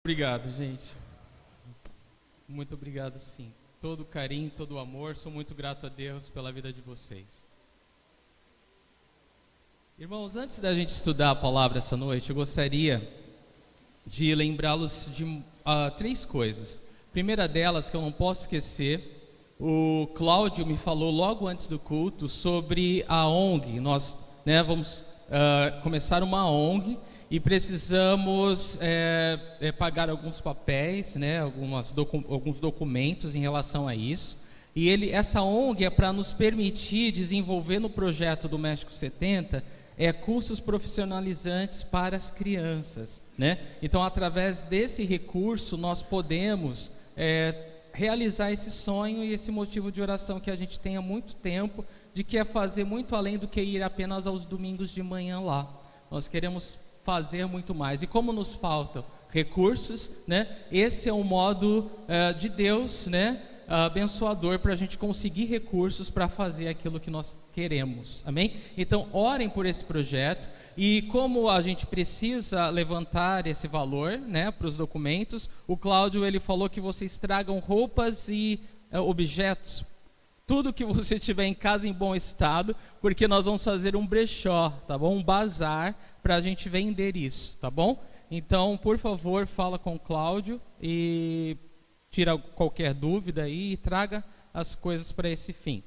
Obrigado, gente. Muito obrigado, sim. Todo o carinho, todo o amor. Sou muito grato a Deus pela vida de vocês. Irmãos, antes da gente estudar a palavra essa noite, eu gostaria de lembrá-los de três coisas. A primeira delas, que eu não posso esquecer, o Cláudio me falou logo antes do culto sobre a ONG. Nós vamos começar uma ONG e precisamos pagar alguns papéis, alguns documentos em relação a isso. E essa ONG é para nos permitir desenvolver no projeto do México 70 cursos profissionalizantes para as crianças, né? Então, através desse recurso, nós podemos realizar esse sonho e esse motivo de oração que a gente tem há muito tempo, de que é fazer muito além do que ir apenas aos domingos de manhã lá. Nós queremos fazer muito mais. E como nos faltam recursos, né? Esse é um modo de Deus, né? Abençoador para a gente conseguir recursos para fazer aquilo que nós queremos, amém? Então orem por esse projeto. E como a gente precisa levantar esse valor, né, para os documentos, o Cláudio ele falou que vocês tragam roupas e objetos, tudo que você tiver em casa em bom estado, porque nós vamos fazer um brechó, tá bom? Um bazar para a gente vender isso, tá bom? Então, por favor, fala com o Cláudio e tira qualquer dúvida aí e traga as coisas para esse fim.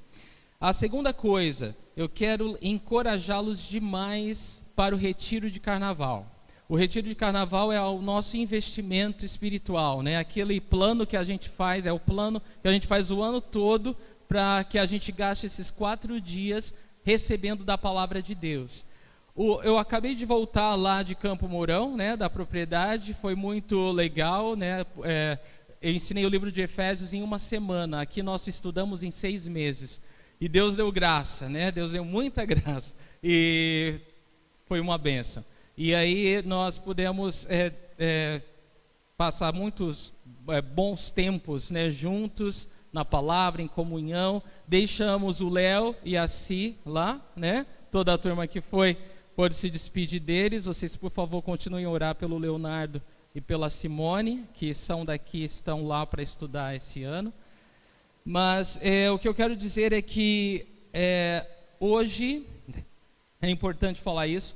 A segunda coisa, eu quero encorajá-los demais para o retiro de carnaval. O retiro de carnaval é o nosso investimento espiritual, né? Aquele plano que a gente faz, é o plano que a gente faz o ano todo para que a gente gaste esses 4 dias recebendo da palavra de Deus. Eu acabei de voltar lá de Campo Mourão, né, da propriedade, foi muito legal, né? Eu ensinei o livro de Efésios em uma semana. Aqui nós estudamos em 6 meses. E Deus deu graça, né? Deus deu muita graça. E foi uma bênção. E aí nós pudemos passar muitos bons tempos, né, juntos na palavra, em comunhão. Deixamos o Léo e a Si lá, né? Toda a turma que foi pode se despedir deles. Vocês, por favor, continuem a orar pelo Leonardo e pela Simone, que são daqui, estão lá para estudar esse ano. Mas o que eu quero dizer é que hoje, é importante falar isso,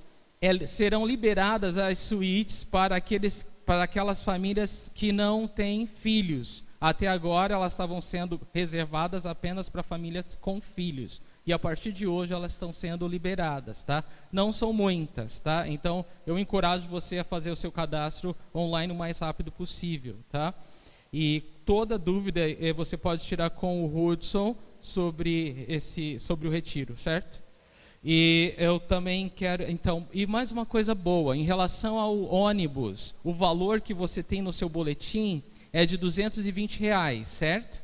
serão liberadas as suítes para aquelas famílias que não têm filhos. Até agora elas estavam sendo reservadas apenas para famílias com filhos. E a partir de hoje elas estão sendo liberadas, tá? Não são muitas, tá? Então eu encorajo você a fazer o seu cadastro online o mais rápido possível, tá? E toda dúvida você pode tirar com o Hudson sobre o retiro, certo? E eu também quero, então, e mais uma coisa boa, em relação ao ônibus, o valor que você tem no seu boletim é de R$220, certo?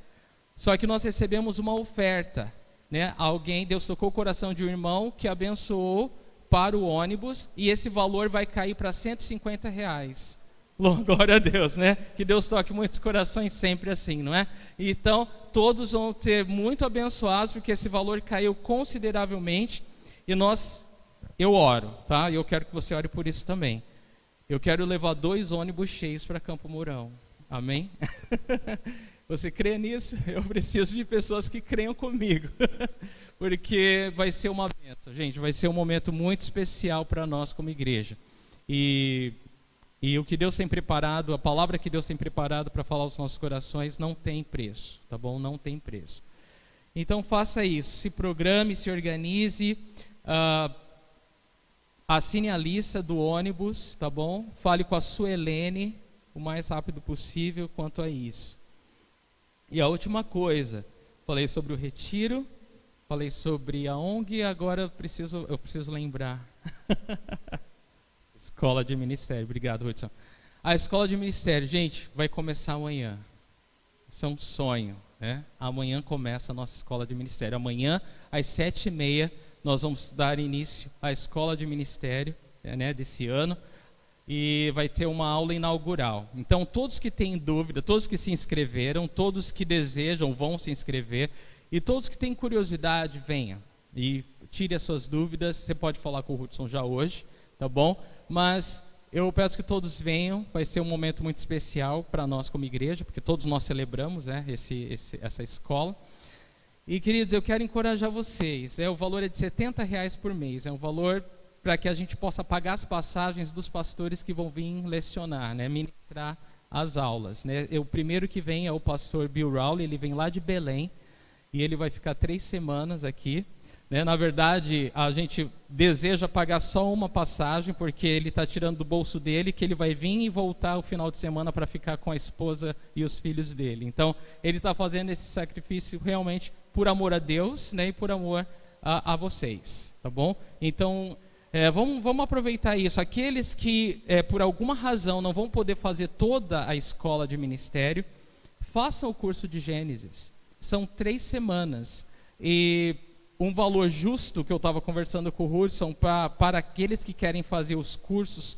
Só que nós recebemos uma oferta, né? Deus tocou o coração de um irmão que abençoou para o ônibus e esse valor vai cair para R$150. Glória a Deus, né? Que Deus toque muitos corações sempre assim, não é? Então, todos vão ser muito abençoados porque esse valor caiu consideravelmente e eu oro, tá? E eu quero que você ore por isso também. Eu quero levar 2 ônibus cheios para Campo Mourão. Amém? Você crê nisso? Eu preciso de pessoas que creiam comigo, porque vai ser uma bênção, gente, vai ser um momento muito especial para nós como igreja. E o que Deus tem preparado, a palavra que Deus tem preparado para falar aos nossos corações não tem preço, tá bom? Não tem preço. Então faça isso, se programe, se organize, assine a lista do ônibus, tá bom? Fale com a Suelene o mais rápido possível quanto a isso. E a última coisa, falei sobre o retiro, falei sobre a ONG, agora eu preciso lembrar. Escola de Ministério, obrigado, Hudson. A Escola de Ministério, gente, vai começar amanhã. Isso é um sonho, né? Amanhã começa a nossa Escola de Ministério. Amanhã, às 7h30, nós vamos dar início à Escola de Ministério, né, desse ano. E vai ter uma aula inaugural. Então, todos que têm dúvida, todos que se inscreveram, todos que desejam vão se inscrever. E todos que têm curiosidade, venham. E tire as suas dúvidas. Você pode falar com o Hudson já hoje, tá bom? Mas eu peço que todos venham, vai ser um momento muito especial para nós como igreja, porque todos nós celebramos, né, essa escola. E, queridos, eu quero encorajar vocês, o valor é de R$70 por mês, é um valor para que a gente possa pagar as passagens dos pastores que vão vir lecionar, né, ministrar as aulas, né. O primeiro que vem é o pastor Bill Rowley, ele vem lá de Belém, e ele vai ficar 3 semanas aqui, né. Na verdade, a gente deseja pagar só uma passagem, porque ele está tirando do bolso dele, que ele vai vir e voltar o final de semana para ficar com a esposa e os filhos dele. Então, ele está fazendo esse sacrifício realmente por amor a Deus, né, e por amor a vocês, tá bom? Então, vamos aproveitar isso. Aqueles que, por alguma razão, não vão poder fazer toda a escola de ministério, façam o curso de Gênesis. São 3 semanas. E um valor justo que eu estava conversando com o Hudson para aqueles que querem fazer os cursos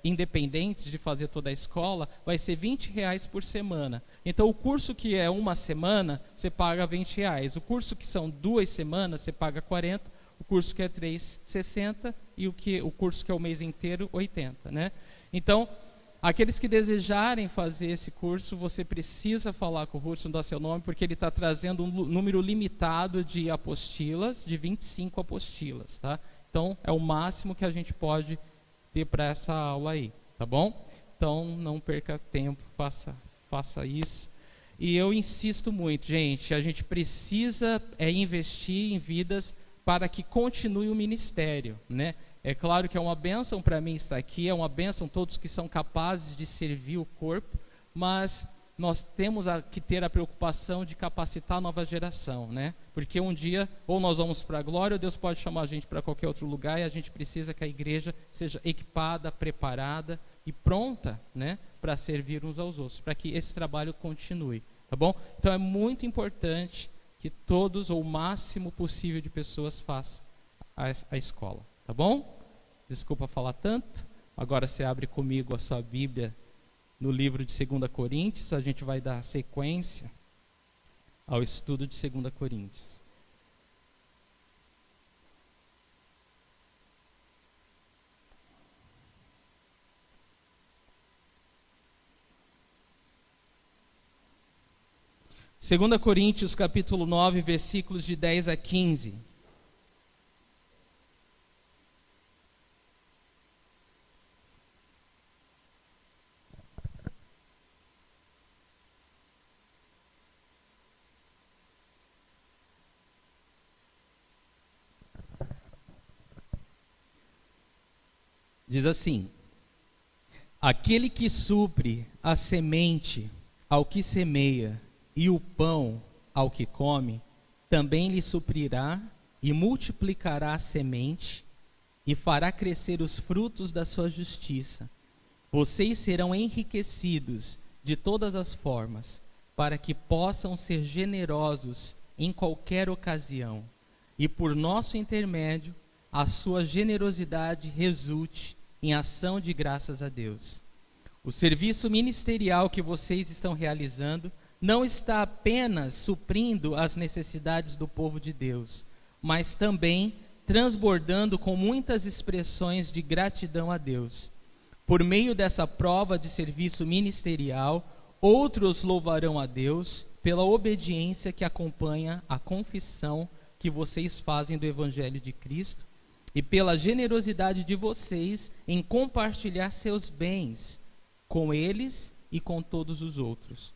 independentes de fazer toda a escola, vai ser R$20 por semana. Então, o curso que é uma semana, você paga R$20. O curso que são 2 semanas, você paga R$40. O curso que é 3, R$60. E o curso que é o mês inteiro, R$80. Né? Então, aqueles que desejarem fazer esse curso, você precisa falar com o Hudson, dar seu nome, porque ele está trazendo um número limitado de apostilas, de 25 apostilas. Tá? Então, é o máximo que a gente pode ter para essa aula aí, tá bom? Então, não perca tempo, faça isso. E eu insisto muito, gente, a gente precisa investir em vidas para que continue o ministério, né? É claro que é uma bênção para mim estar aqui, é uma bênção todos que são capazes de servir o corpo, mas nós temos que ter a preocupação de capacitar a nova geração, né? Porque um dia, ou nós vamos para a glória, ou Deus pode chamar a gente para qualquer outro lugar, e a gente precisa que a igreja seja equipada, preparada e pronta, né, para servir uns aos outros, para que esse trabalho continue, tá bom? Então é muito importante que todos, ou o máximo possível de pessoas, façam a escola. Tá bom? Desculpa falar tanto. Agora você abre comigo a sua Bíblia no livro de 2 Coríntios. A gente vai dar sequência ao estudo de 2 Coríntios. Segunda Coríntios, capítulo 9, versículos de 10 a 15. Diz assim: aquele que supre a semente ao que semeia e o pão ao que come, também lhe suprirá e multiplicará a semente e fará crescer os frutos da sua justiça. Vocês serão enriquecidos de todas as formas, para que possam ser generosos em qualquer ocasião, e por nosso intermédio a sua generosidade resulte em ação de graças a Deus. O serviço ministerial que vocês estão realizando não está apenas suprindo as necessidades do povo de Deus, mas também transbordando com muitas expressões de gratidão a Deus. Por meio dessa prova de serviço ministerial, outros louvarão a Deus pela obediência que acompanha a confissão que vocês fazem do Evangelho de Cristo e pela generosidade de vocês em compartilhar seus bens com eles e com todos os outros.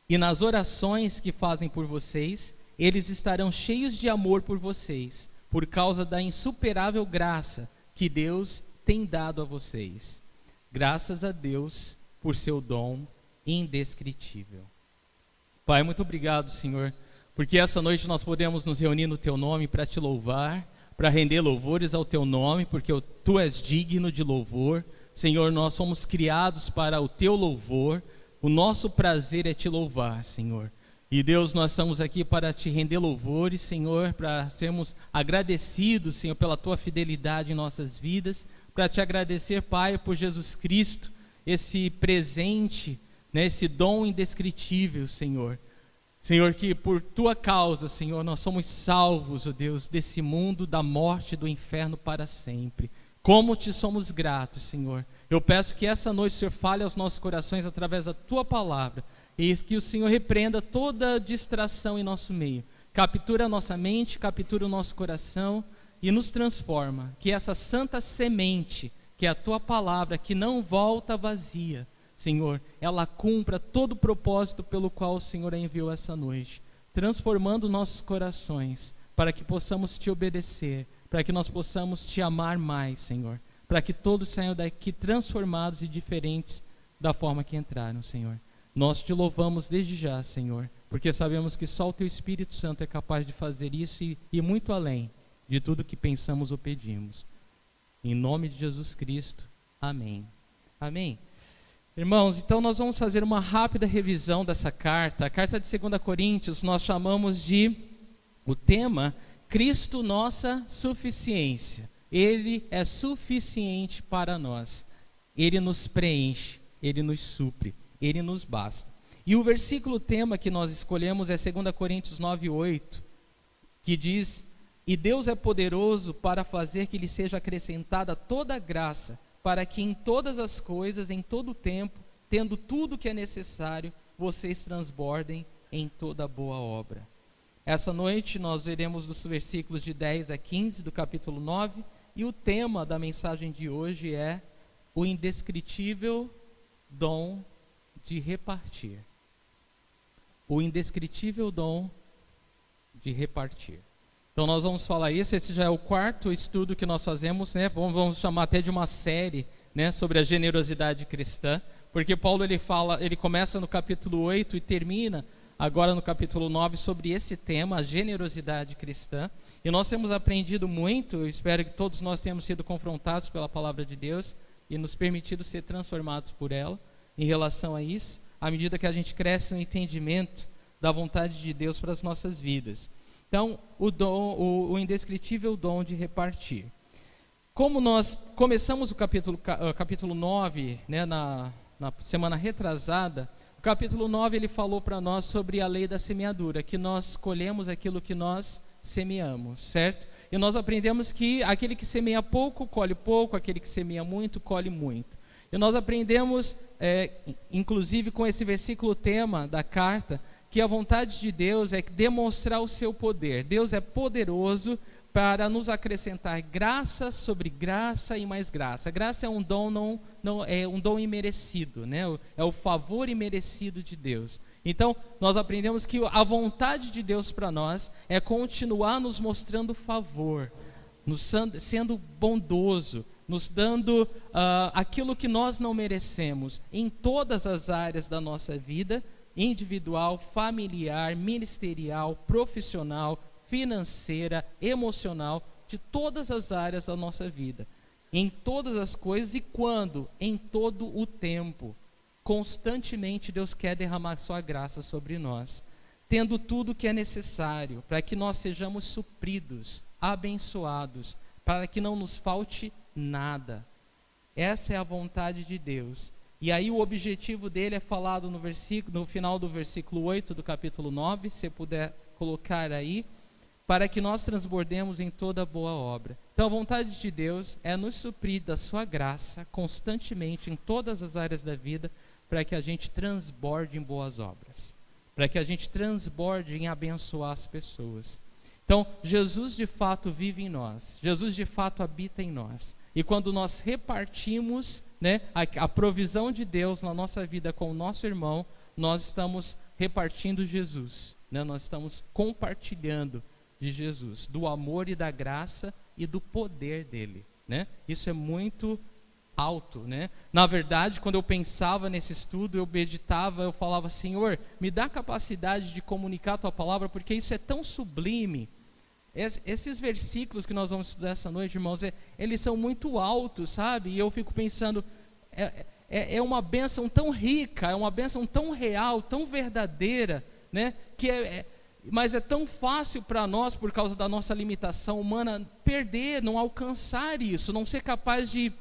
E nas orações que fazem por vocês, eles estarão cheios de amor por vocês, por causa da insuperável graça que Deus tem dado a vocês. Graças a Deus por seu dom indescritível. Pai, muito obrigado, Senhor, porque essa noite nós podemos nos reunir no Teu nome para Te louvar, para render louvores ao Teu nome, porque Tu és digno de louvor. Senhor, nós somos criados para o Teu louvor, o nosso prazer é Te louvar, Senhor. E Deus, nós estamos aqui para Te render louvores, Senhor, para sermos agradecidos, Senhor, pela Tua fidelidade em nossas vidas, para Te agradecer, Pai, por Jesus Cristo, esse presente, né, esse dom indescritível, Senhor. Senhor, que por Tua causa, Senhor, nós somos salvos, ó Deus, desse mundo da morte e do inferno para sempre. Como te somos gratos, Senhor. Eu peço que essa noite o Senhor fale aos nossos corações através da Tua palavra. E que o Senhor repreenda toda distração em nosso meio. Captura a nossa mente, captura o nosso coração e nos transforma. Que essa santa semente, que é a Tua palavra, que não volta vazia, Senhor, ela cumpra todo o propósito pelo qual o Senhor a enviou essa noite. Transformando nossos corações, para que possamos Te obedecer, para que nós possamos Te amar mais, Senhor. Para que todos saiam daqui transformados e diferentes da forma que entraram, Senhor. Nós Te louvamos desde já, Senhor, porque sabemos que só o Teu Espírito Santo é capaz de fazer isso e muito além de tudo que pensamos ou pedimos. Em nome de Jesus Cristo, amém. Amém. Irmãos, então nós vamos fazer uma rápida revisão dessa carta. A carta de 2 Coríntios nós chamamos de, o tema, Cristo nossa suficiência. Ele é suficiente para nós. Ele nos preenche, Ele nos supre, Ele nos basta. E o versículo tema que nós escolhemos é 2 Coríntios 9:8, que diz: E Deus é poderoso para fazer que lhe seja acrescentada toda a graça, para que em todas as coisas, em todo o tempo, tendo tudo o que é necessário, vocês transbordem em toda boa obra. Essa noite nós veremos dos versículos de 10 a 15 do capítulo 9, e o tema da mensagem de hoje é o indescritível dom de repartir. O indescritível dom de repartir. Então nós vamos falar isso, esse já é o quarto estudo que nós fazemos, né? Vamos chamar até de uma série, né, sobre a generosidade cristã, porque Paulo ele começa no capítulo 8 e termina agora no capítulo 9 sobre esse tema, a generosidade cristã. E nós temos aprendido muito, eu espero que todos nós tenhamos sido confrontados pela palavra de Deus e nos permitido ser transformados por ela em relação a isso, à medida que a gente cresce no entendimento da vontade de Deus para as nossas vidas. Então, o indescritível dom de repartir. Como nós começamos o capítulo 9, né, na semana retrasada, o capítulo 9 ele falou para nós sobre a lei da semeadura, que nós colhemos aquilo que nós semeamos, certo? E nós aprendemos que aquele que semeia pouco, colhe pouco, aquele que semeia muito, colhe muito. E nós aprendemos, inclusive com esse versículo tema da carta, que a vontade de Deus é demonstrar o seu poder. Deus é poderoso para nos acrescentar graça sobre graça e mais graça. Graça é um dom não é um dom imerecido, né? É o favor imerecido de Deus. Então, nós aprendemos que a vontade de Deus para nós é continuar nos mostrando favor, sendo bondoso, nos dando aquilo que nós não merecemos em todas as áreas da nossa vida, individual, familiar, ministerial, profissional, financeira, emocional, de todas as áreas da nossa vida, em todas as coisas e quando? Em todo o tempo. Constantemente Deus quer derramar sua graça sobre nós, tendo tudo o que é necessário para que nós sejamos supridos, abençoados, para que não nos falte nada. Essa é a vontade de Deus. E aí o objetivo dele é falado no final do versículo 8 do capítulo 9, se puder colocar aí, para que nós transbordemos em toda boa obra. Então a vontade de Deus é nos suprir da sua graça constantemente em todas as áreas da vida, para que a gente transborde em boas obras, para que a gente transborde em abençoar as pessoas. Então Jesus de fato vive em nós, Jesus de fato habita em nós. E quando nós repartimos, né, a provisão de Deus na nossa vida com o nosso irmão, nós estamos repartindo Jesus, né? Nós estamos compartilhando de Jesus, do amor e da graça e do poder dele, né? Isso é muito alto, né? Na verdade, quando eu pensava nesse estudo, eu meditava, eu falava: Senhor, me dá a capacidade de comunicar a tua palavra, porque isso é tão sublime. Esses versículos que nós vamos estudar essa noite, irmãos, eles são muito altos, sabe? E eu fico pensando, é uma bênção tão rica, é uma bênção tão real, tão verdadeira, né? Mas é tão fácil para nós, por causa da nossa limitação humana, perder, não alcançar isso, não ser capaz de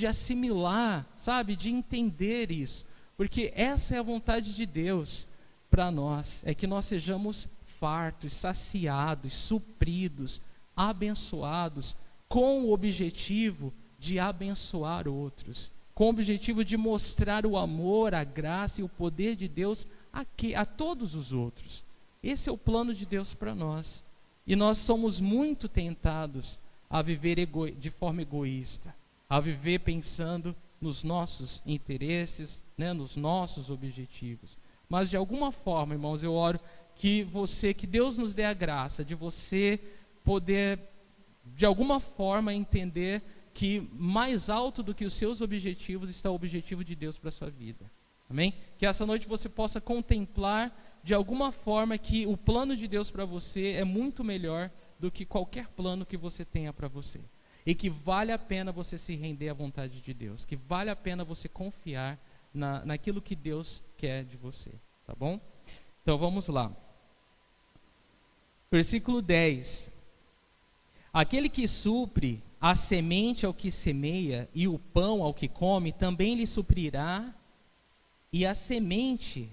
assimilar, sabe? De entender isso. Porque essa é a vontade de Deus para nós, é que nós sejamos fartos, saciados, supridos, abençoados, com o objetivo de abençoar outros, com o objetivo de mostrar o amor, a graça e o poder de Deus a todos os outros. Esse é o plano de Deus para nós. E nós somos muito tentados a viver de forma egoísta, a viver pensando nos nossos interesses, né, nos nossos objetivos. Mas de alguma forma, irmãos, eu oro que Deus nos dê a graça de você poder, de alguma forma, entender que mais alto do que os seus objetivos está o objetivo de Deus para a sua vida. Amém? Que essa noite você possa contemplar de alguma forma que o plano de Deus para você é muito melhor do que qualquer plano que você tenha para você. E que vale a pena você se render à vontade de Deus. Que vale a pena você confiar naquilo que Deus quer de você. Tá bom? Então vamos lá. Versículo 10. Aquele que supre a semente ao que semeia e o pão ao que come, também lhe suprirá, e a semente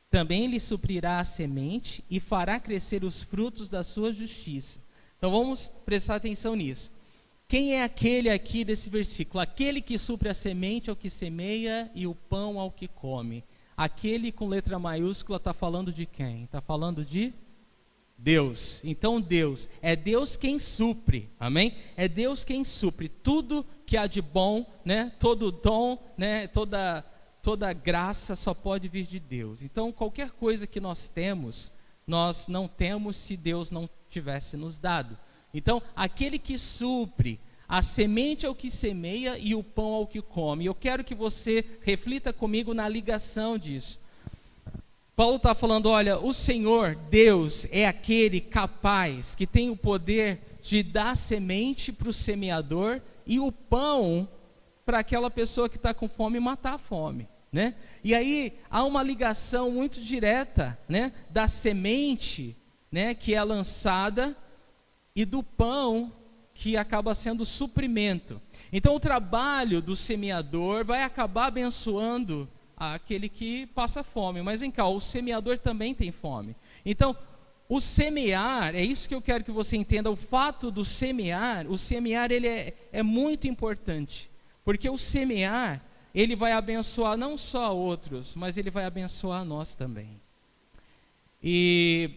também lhe suprirá a semente e fará crescer os frutos da sua justiça. Então vamos prestar atenção nisso. Quem é aquele aqui desse versículo? Aquele que supre a semente ao que semeia e o pão ao que come. Aquele com letra maiúscula está falando de quem? Está falando de Deus. Então Deus, é Deus quem supre, amém? É Deus quem supre tudo que há de bom, né? Todo dom, né? Toda graça só pode vir de Deus. Então qualquer coisa que nós temos, nós não temos se Deus não tivesse nos dado. Então aquele que supre a semente ao que semeia e o pão ao que come. Eu quero que você reflita comigo na ligação disso. Paulo está falando, olha, o Senhor, Deus, é aquele capaz, que tem o poder de dar semente para o semeador e o pão para aquela pessoa que está com fome e matar a fome, né? E aí há uma ligação muito direta, né, da semente, né, que é lançada e do pão que acaba sendo suprimento. Então o trabalho do semeador vai acabar abençoando aquele que passa fome. Mas vem cá, o semeador também tem fome. Então, o semear, é isso que eu quero que você entenda, o fato do semear, o semear ele é muito importante, porque o semear, ele vai abençoar não só outros, mas ele vai abençoar nós também. E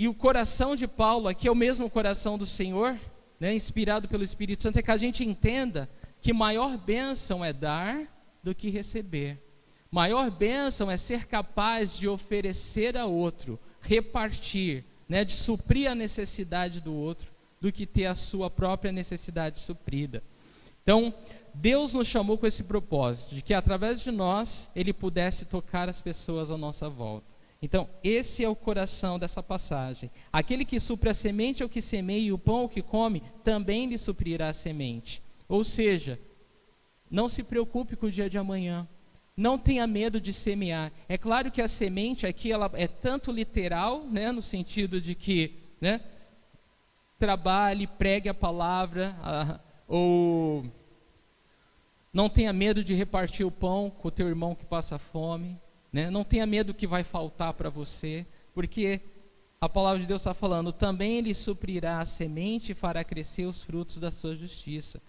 o coração de Paulo, aqui é o mesmo coração do Senhor, né, inspirado pelo Espírito Santo, é que a gente entenda que maior bênção é dar do que receber. Maior bênção é ser capaz de oferecer a outro, repartir, né, de suprir a necessidade do outro, do que ter a sua própria necessidade suprida. Então, Deus nos chamou com esse propósito, de que através de nós, Ele pudesse tocar as pessoas à nossa volta. Então, esse é o coração dessa passagem. Aquele que supre a semente ao que semeia e o pão ao que come, também lhe suprirá a semente. Ou seja, não se preocupe com o dia de amanhã. Não tenha medo de semear. É claro que a semente aqui ela é tanto literal, né, no sentido de que, né, trabalhe, pregue a palavra, ou não tenha medo de repartir o pão com o teu irmão que passa fome, né? Não tenha medo que vai faltar para você, porque a palavra de Deus está falando, também Ele suprirá a semente e fará crescer os frutos da sua justiça.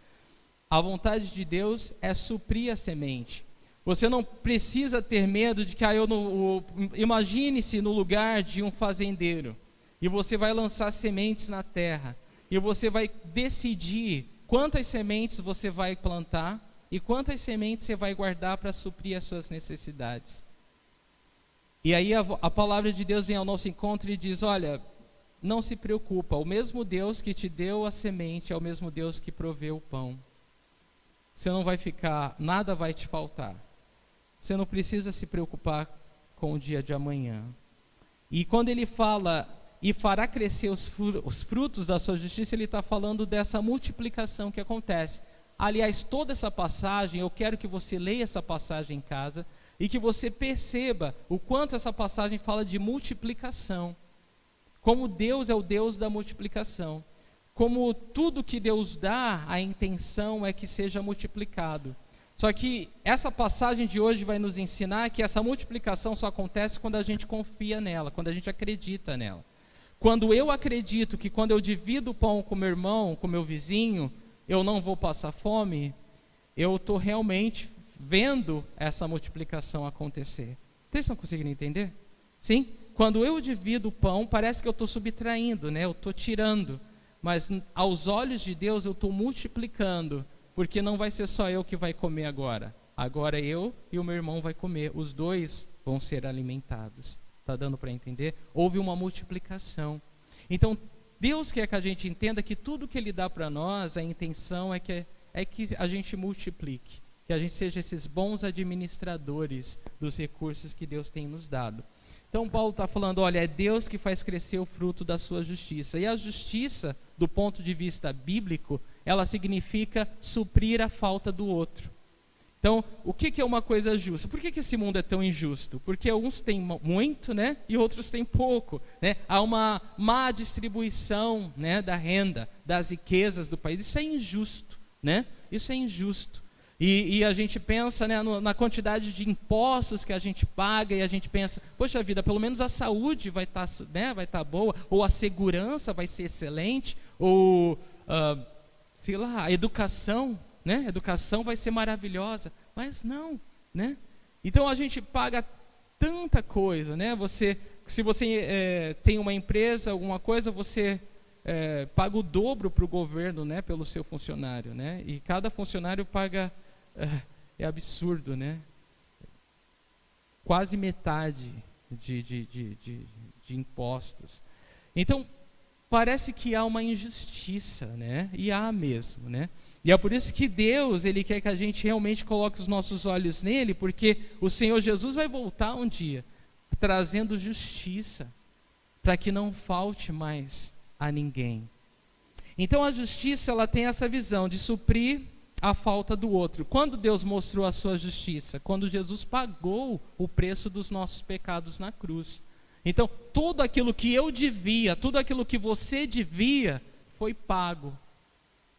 A vontade de Deus é suprir a semente. Você não precisa ter medo de que, imagine-se no lugar de um fazendeiro, e você vai lançar sementes na terra, e você vai decidir quantas sementes você vai plantar, e quantas sementes você vai guardar para suprir as suas necessidades. E aí a palavra de Deus vem ao nosso encontro e diz, olha, não se preocupa, o mesmo Deus que te deu a semente é o mesmo Deus que proveu o pão. Você não vai ficar, nada vai te faltar. Você não precisa se preocupar com o dia de amanhã. E quando ele fala, e fará crescer os frutos da sua justiça, ele está falando dessa multiplicação que acontece. Aliás, toda essa passagem, eu quero que você leia essa passagem em casa, e que você perceba o quanto essa passagem fala de multiplicação. Como Deus é o Deus da multiplicação. Como tudo que Deus dá, a intenção é que seja multiplicado. Só que essa passagem de hoje vai nos ensinar que essa multiplicação só acontece quando a gente confia nela, quando a gente acredita nela. Quando eu acredito que quando eu divido o pão com meu irmão, com meu vizinho, eu não vou passar fome, eu estou realmente vendo essa multiplicação acontecer. Vocês estão conseguindo entender? Sim? Quando eu divido o pão, parece que eu estou subtraindo, né? Eu estou tirando. Mas aos olhos de Deus eu estou multiplicando, porque não vai ser só eu que vai comer agora. Agora eu e o meu irmão vai comer. Os dois vão ser alimentados. Está dando para entender? Houve uma multiplicação. Então, Deus quer que a gente entenda que tudo que Ele dá para nós, a intenção é que a gente multiplique. Que a gente seja esses bons administradores dos recursos que Deus tem nos dado. Então Paulo está falando, olha, é Deus que faz crescer o fruto da sua justiça. E a justiça, do ponto de vista bíblico, ela significa suprir a falta do outro. Então, o que é uma coisa justa? Por que esse mundo é tão injusto? Porque uns têm muito, né, e outros têm pouco, né? Há uma má distribuição, né, da renda, das riquezas do país. Isso é injusto, né? Isso é injusto. E a gente pensa, né, na quantidade de impostos que a gente paga, e a gente pensa, poxa vida, pelo menos a saúde vai estar, né, vai estar boa, ou a segurança vai ser excelente, ou, sei lá, a educação, né, a educação vai ser maravilhosa, mas não, né? Então a gente paga tanta coisa, né? Se você tem uma empresa, alguma coisa, você paga o dobro para o governo, né, pelo seu funcionário, né? E cada funcionário paga, é absurdo, né? Quase metade de impostos. Então, parece que há uma injustiça, né? E há mesmo, né? E é por isso que Deus, Ele quer que a gente realmente coloque os nossos olhos nele, porque o Senhor Jesus vai voltar um dia, trazendo justiça, para que não falte mais a ninguém. Então a justiça, ela tem essa visão de suprir a falta do outro. Quando Deus mostrou a sua justiça? Quando Jesus pagou o preço dos nossos pecados na cruz. Então, tudo aquilo que eu devia, tudo aquilo que você devia, foi pago.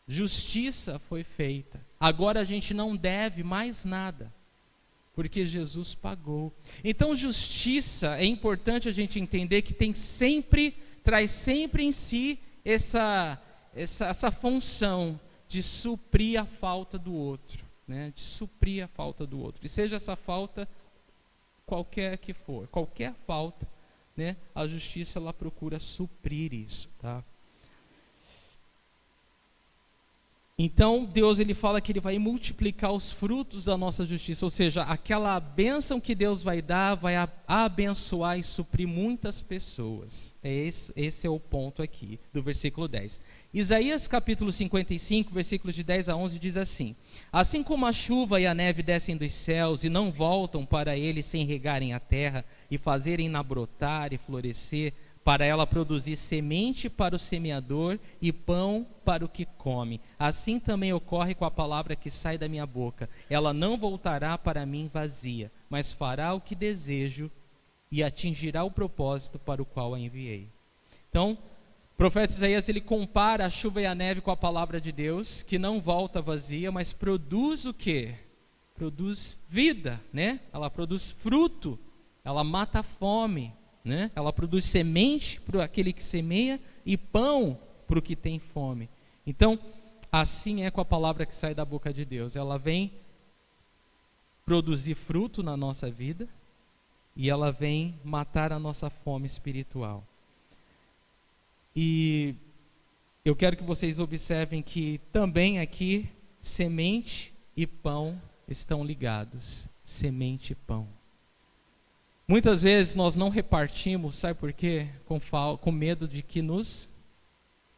Justiça foi feita. Agora a gente não deve mais nada, porque Jesus pagou. Então, justiça, é importante a gente entender que traz sempre em si essa função de suprir a falta do outro, né? De suprir a falta do outro. E seja essa falta qualquer que for, qualquer falta, né? A justiça, ela procura suprir isso, tá? Então, Deus, ele fala que ele vai multiplicar os frutos da nossa justiça, ou seja, aquela bênção que Deus vai dar, vai abençoar e suprir muitas pessoas. Esse é o ponto aqui, do versículo 10. Isaías capítulo 55, versículos de 10 a 11, diz assim: assim como a chuva e a neve descem dos céus e não voltam para ele sem regarem a terra e fazerem-na brotar e florescer, para ela produzir semente para o semeador e pão para o que come. Assim também ocorre com a palavra que sai da minha boca. Ela não voltará para mim vazia, mas fará o que desejo e atingirá o propósito para o qual a enviei. Então, o profeta Isaías, ele compara a chuva e a neve com a palavra de Deus, que não volta vazia, mas produz o quê? Produz vida, né? Ela produz fruto, ela mata a fome, né? Ela produz semente para aquele que semeia e pão para o que tem fome. Então, assim é com a palavra que sai da boca de Deus. Ela vem produzir fruto na nossa vida e ela vem matar a nossa fome espiritual. E eu quero que vocês observem que também aqui semente e pão estão ligados. Semente e pão. Muitas vezes nós não repartimos, sabe por quê? Com medo de que nos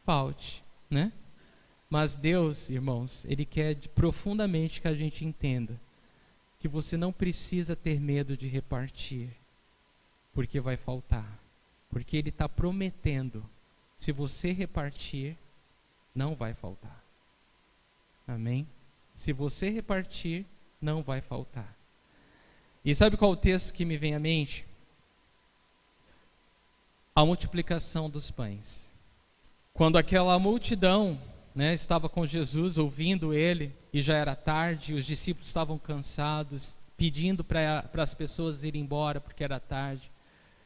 falte, né? Mas Deus, irmãos, Ele quer profundamente que a gente entenda que você não precisa ter medo de repartir, porque vai faltar. Porque Ele está prometendo, se você repartir, não vai faltar. Amém? Se você repartir, não vai faltar. E sabe qual o texto que me vem à mente? A multiplicação dos pães. Quando aquela multidão, né, estava com Jesus, ouvindo Ele, e já era tarde, os discípulos estavam cansados, pedindo para as pessoas irem embora, porque era tarde,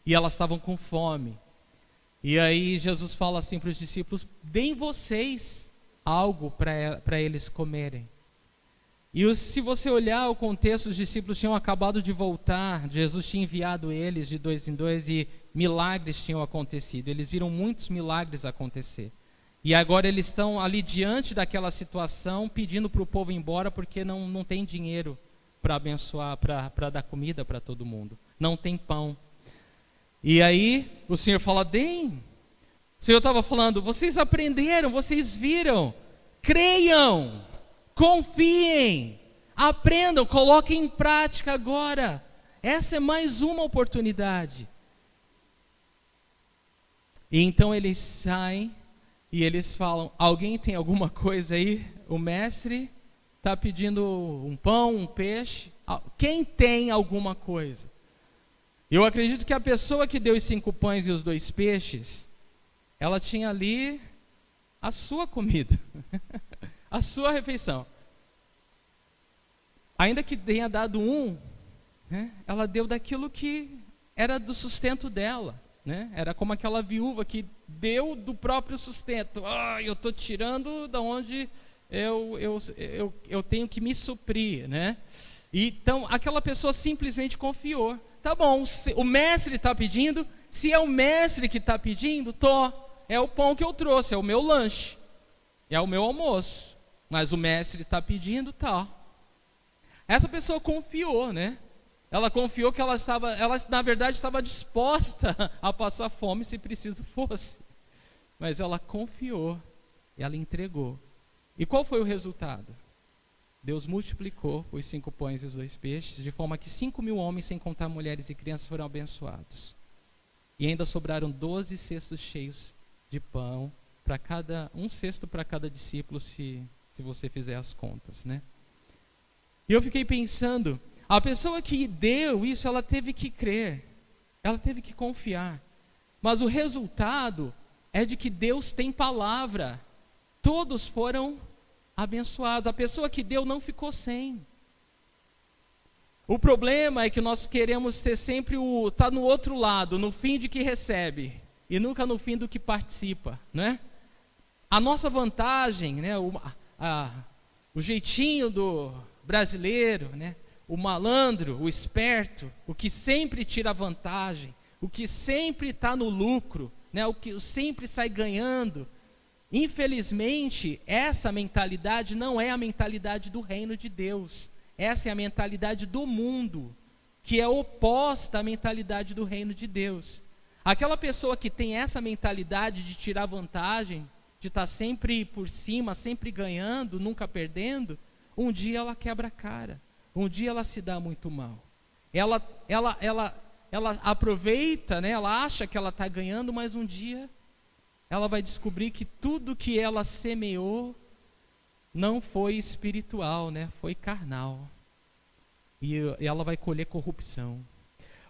e elas estavam com fome. E aí Jesus fala assim para os discípulos: deem vocês algo para eles comerem. E se você olhar o contexto, os discípulos tinham acabado de voltar, Jesus tinha enviado eles de 2 em 2 e milagres tinham acontecido. Eles viram muitos milagres acontecer. E agora eles estão ali diante daquela situação, pedindo para o povo ir embora, porque não tem dinheiro para abençoar, para dar comida para todo mundo. Não tem pão. E aí o Senhor fala, o Senhor estava falando, vocês aprenderam, vocês viram, creiam, confiem, aprendam, coloquem em prática agora. Essa é mais uma oportunidade. E então eles saem e eles falam, alguém tem alguma coisa aí? O mestre está pedindo um pão, um peixe. Quem tem alguma coisa? Eu acredito que a pessoa que deu os 5 pães e os 2 peixes, ela tinha ali a sua comida, a sua refeição. Ainda que tenha dado ela deu daquilo que era do sustento dela. Era como aquela viúva que deu do próprio sustento. Eu estou tirando da onde eu tenho que me suprir. Então, aquela pessoa simplesmente confiou. Tá bom, o mestre está pedindo, se é o mestre que está pedindo, é o pão que eu trouxe, é o meu lanche, é o meu almoço. Mas o mestre está pedindo, Essa pessoa confiou, Ela confiou que ela na verdade estava disposta a passar fome se preciso fosse. Mas ela confiou e ela entregou. E qual foi o resultado? Deus multiplicou os 5 pães e os 2 peixes, de forma que 5.000 homens, sem contar mulheres e crianças, foram abençoados. E ainda sobraram 12 cestos cheios de pão, um cesto para cada discípulo, se você fizer as contas. E eu fiquei pensando, a pessoa que deu isso, ela teve que crer, ela teve que confiar. Mas o resultado é de que Deus tem palavra. Todos foram abençoados. A pessoa que deu não ficou sem. O problema é que nós queremos ter sempre tá no outro lado, no fim de que recebe, e nunca no fim do que participa, A nossa vantagem, o jeitinho do brasileiro, o malandro, o esperto, o que sempre tira vantagem, o que sempre está no lucro, o que sempre sai ganhando. Infelizmente, essa mentalidade não é a mentalidade do reino de Deus. Essa é a mentalidade do mundo, que é oposta à mentalidade do reino de Deus. Aquela pessoa que tem essa mentalidade de tirar vantagem, de estar sempre por cima, sempre ganhando, nunca perdendo, um dia ela quebra a cara, um dia ela se dá muito mal. Ela aproveita, ela acha que ela está ganhando, mas um dia ela vai descobrir que tudo que ela semeou não foi espiritual, foi carnal. E ela vai colher corrupção.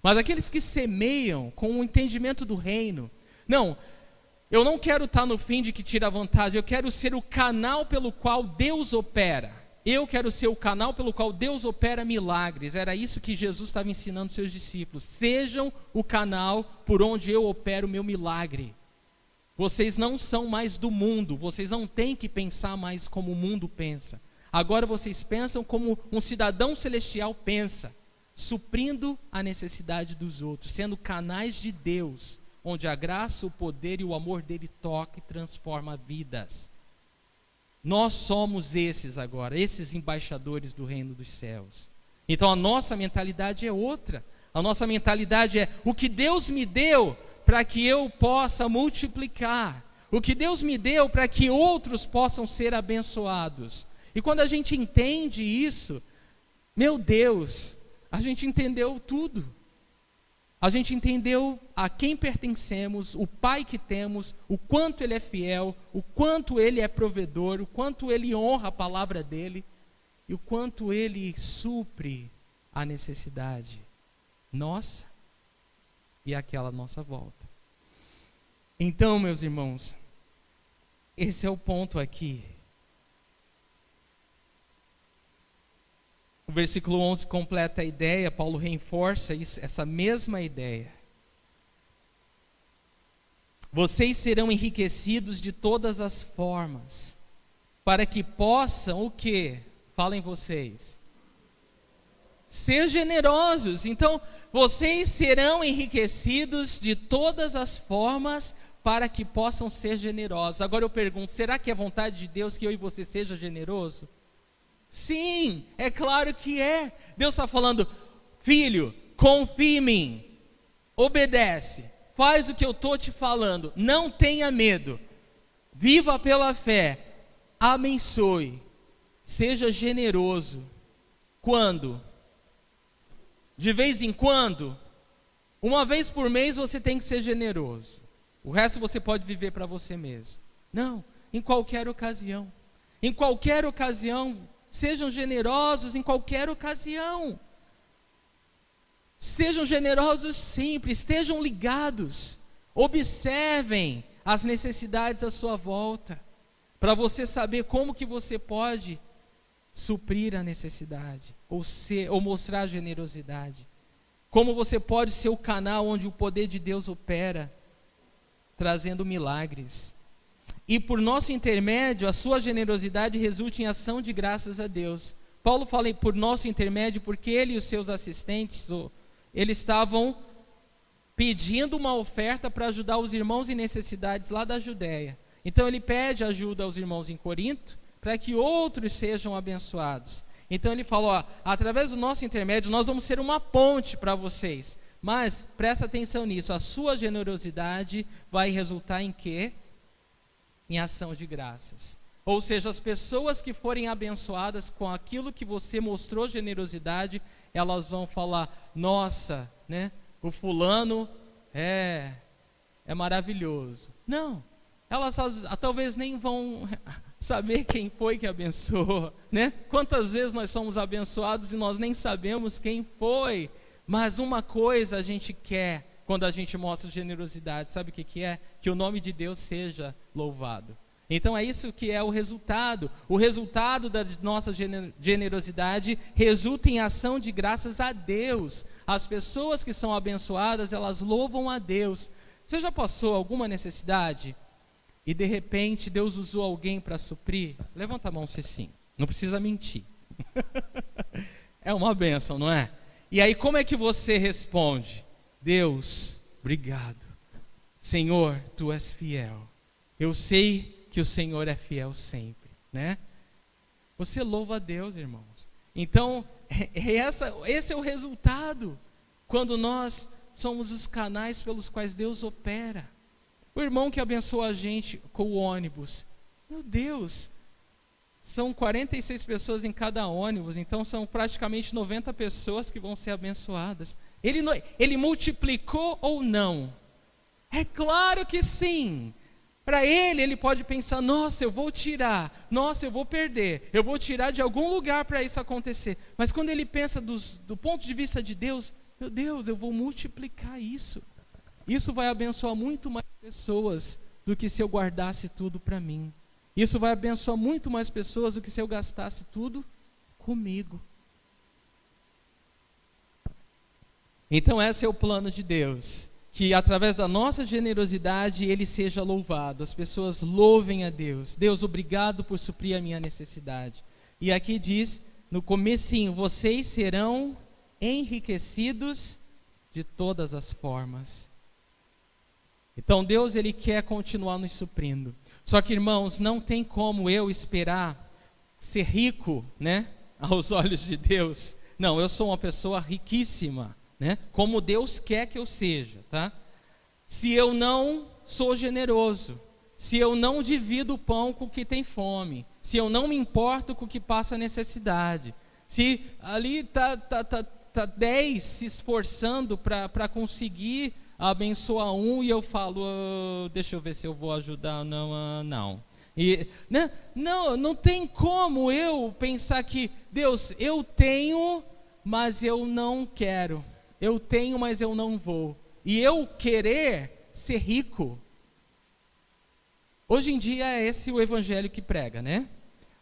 Mas aqueles que semeiam com o entendimento do reino, eu não quero estar no fim de que tira vantagem, eu quero ser o canal pelo qual Deus opera. Eu quero ser o canal pelo qual Deus opera milagres. Era isso que Jesus estava ensinando seus discípulos. Sejam o canal por onde eu opero o meu milagre. Vocês não são mais do mundo, vocês não têm que pensar mais como o mundo pensa. Agora vocês pensam como um cidadão celestial pensa, suprindo a necessidade dos outros, sendo canais de Deus, onde a graça, o poder e o amor dele toca e transforma vidas. Nós somos esses embaixadores do reino dos céus. Então a nossa mentalidade é outra. A nossa mentalidade é o que Deus me deu para que eu possa multiplicar. O que Deus me deu para que outros possam ser abençoados. E quando a gente entende isso, meu Deus, a gente entendeu tudo. A gente entendeu a quem pertencemos, o Pai que temos, o quanto Ele é fiel, o quanto Ele é provedor, o quanto Ele honra a palavra dEle e o quanto Ele supre a necessidade nossa e aquela nossa volta. Então, meus irmãos, esse é o ponto aqui. O versículo 11 completa a ideia, Paulo reforça essa mesma ideia. Vocês serão enriquecidos de todas as formas, para que possam o quê? Falem vocês. Ser generosos. Então, vocês serão enriquecidos de todas as formas para que possam ser generosos. Agora eu pergunto, será que é vontade de Deus que eu e você seja generoso? Sim, é claro que é. Deus está falando, filho, confia em mim, obedece, faz o que eu estou te falando, não tenha medo, viva pela fé, abençoe, seja generoso. Quando? De vez em quando? Uma vez por mês você tem que ser generoso. O resto você pode viver para você mesmo. Não, em qualquer ocasião. Em qualquer ocasião, sejam generosos em qualquer ocasião. Sejam generosos sempre, estejam ligados. Observem as necessidades à sua volta, para você saber como que você pode suprir a necessidade, ou mostrar generosidade. Como você pode ser o canal onde o poder de Deus opera, trazendo milagres. E por nosso intermédio, a sua generosidade resulta em ação de graças a Deus. Paulo fala por nosso intermédio, porque ele e os seus assistentes, eles estavam pedindo uma oferta para ajudar os irmãos em necessidades lá da Judéia. Então ele pede ajuda aos irmãos em Corinto, para que outros sejam abençoados. Então ele falou, através do nosso intermédio, nós vamos ser uma ponte para vocês. Mas, presta atenção nisso, a sua generosidade vai resultar em quê? Em ação de graças. Ou seja, as pessoas que forem abençoadas com aquilo que você mostrou generosidade, elas vão falar, nossa, né, o fulano é maravilhoso. Não, elas talvez nem vão saber quem foi que abençoou, né? Quantas vezes nós somos abençoados e nós nem sabemos quem foi. Mas uma coisa a gente quer quando a gente mostra generosidade, sabe o que é? Que o nome de Deus seja louvado. Então é isso que é o resultado. O resultado da nossa generosidade resulta em ação de graças a Deus. As pessoas que são abençoadas, elas louvam a Deus. Você já passou alguma necessidade e de repente Deus usou alguém para suprir? Levanta a mão se sim, não precisa mentir. É uma bênção, não é? E aí como é que você responde? Deus, obrigado. Senhor, Tu és fiel. Eu sei que o Senhor é fiel sempre, né? Você louva a Deus, irmãos. Então, esse é o resultado, quando nós somos os canais pelos quais Deus opera. O irmão que abençoa a gente com o ônibus, meu Deus, são 46 pessoas em cada ônibus, então são praticamente 90 pessoas que vão ser abençoadas. Ele multiplicou ou não? É claro que sim. Para ele pode pensar, nossa, eu vou tirar, nossa, eu vou perder, eu vou tirar de algum lugar para isso acontecer. Mas quando ele pensa do ponto de vista de Deus, meu Deus, eu vou multiplicar isso. Isso vai abençoar muito mais pessoas do que se eu guardasse tudo para mim. Isso vai abençoar muito mais pessoas do que se eu gastasse tudo comigo. Então esse é o plano de Deus. Que através da nossa generosidade Ele seja louvado, as pessoas louvem a Deus. Deus, obrigado por suprir a minha necessidade. E aqui diz, no comecinho, vocês serão enriquecidos de todas as formas. Então Deus, Ele quer continuar nos suprindo. Só que, irmãos, não tem como eu esperar ser rico, né, aos olhos de Deus. Não, eu sou uma pessoa riquíssima, né? Como Deus quer que eu seja, tá? Se eu não sou generoso, se eu não divido o pão com o que tem fome, se eu não me importo com o que passa necessidade, se ali tá 10 se esforçando para conseguir abençoar um e eu falo, deixa eu ver se eu vou ajudar, não. E, né? Não tem como eu pensar que, Deus, eu tenho, mas eu não quero. Eu tenho, mas eu não vou. E eu querer ser rico. Hoje em dia é esse o evangelho que prega, né?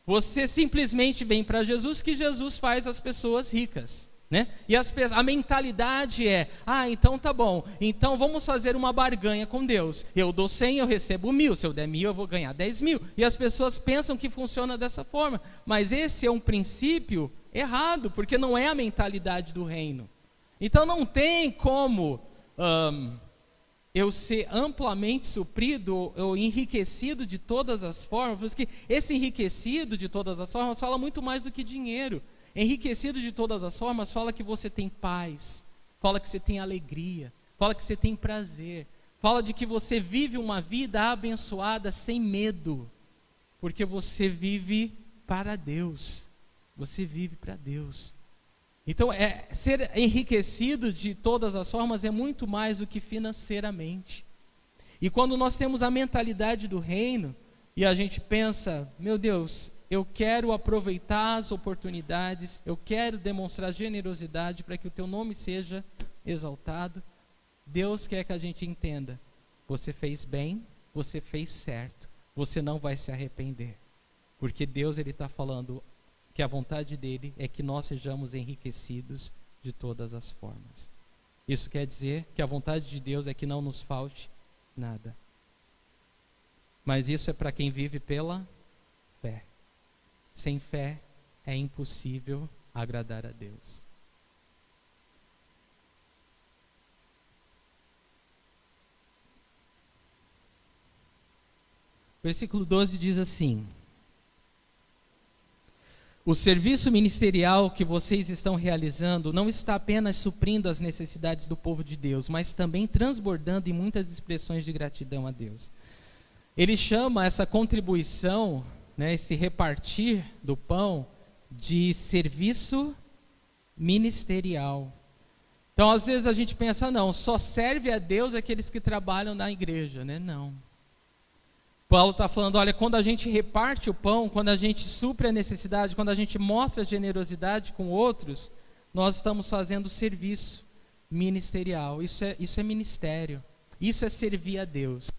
Você simplesmente vem para Jesus, que Jesus faz as pessoas ricas. né? E a mentalidade é, então tá bom, então vamos fazer uma barganha com Deus. Eu dou 100, eu recebo 1.000, se eu der 1.000 eu vou ganhar 10.000. E as pessoas pensam que funciona dessa forma, mas esse é um princípio errado, porque não é a mentalidade do reino. Então não tem como eu ser amplamente suprido ou enriquecido de todas as formas, porque esse enriquecido de todas as formas fala muito mais do que dinheiro. Enriquecido de todas as formas fala que você tem paz, fala que você tem alegria, fala que você tem prazer, fala de que você vive uma vida abençoada sem medo, porque você vive para Deus, você vive para Deus. Então, ser enriquecido de todas as formas é muito mais do que financeiramente. E quando nós temos a mentalidade do reino, e a gente pensa, meu Deus, eu quero aproveitar as oportunidades, eu quero demonstrar generosidade para que o teu nome seja exaltado. Deus quer que a gente entenda, você fez bem, você fez certo, você não vai se arrepender. Porque Deus está falando que a vontade dele é que nós sejamos enriquecidos de todas as formas. Isso quer dizer que a vontade de Deus é que não nos falte nada. Mas isso é para quem vive pela fé. Sem fé é impossível agradar a Deus. Versículo 12 diz assim: o serviço ministerial que vocês estão realizando não está apenas suprindo as necessidades do povo de Deus, mas também transbordando em muitas expressões de gratidão a Deus. Ele chama essa contribuição, esse repartir do pão, de serviço ministerial. Então, às vezes a gente pensa, não, só serve a Deus aqueles que trabalham na igreja, né? Não. Paulo está falando, olha, quando a gente reparte o pão, quando a gente supre a necessidade, quando a gente mostra generosidade com outros, nós estamos fazendo serviço ministerial. Isso é ministério. Isso é servir a Deus.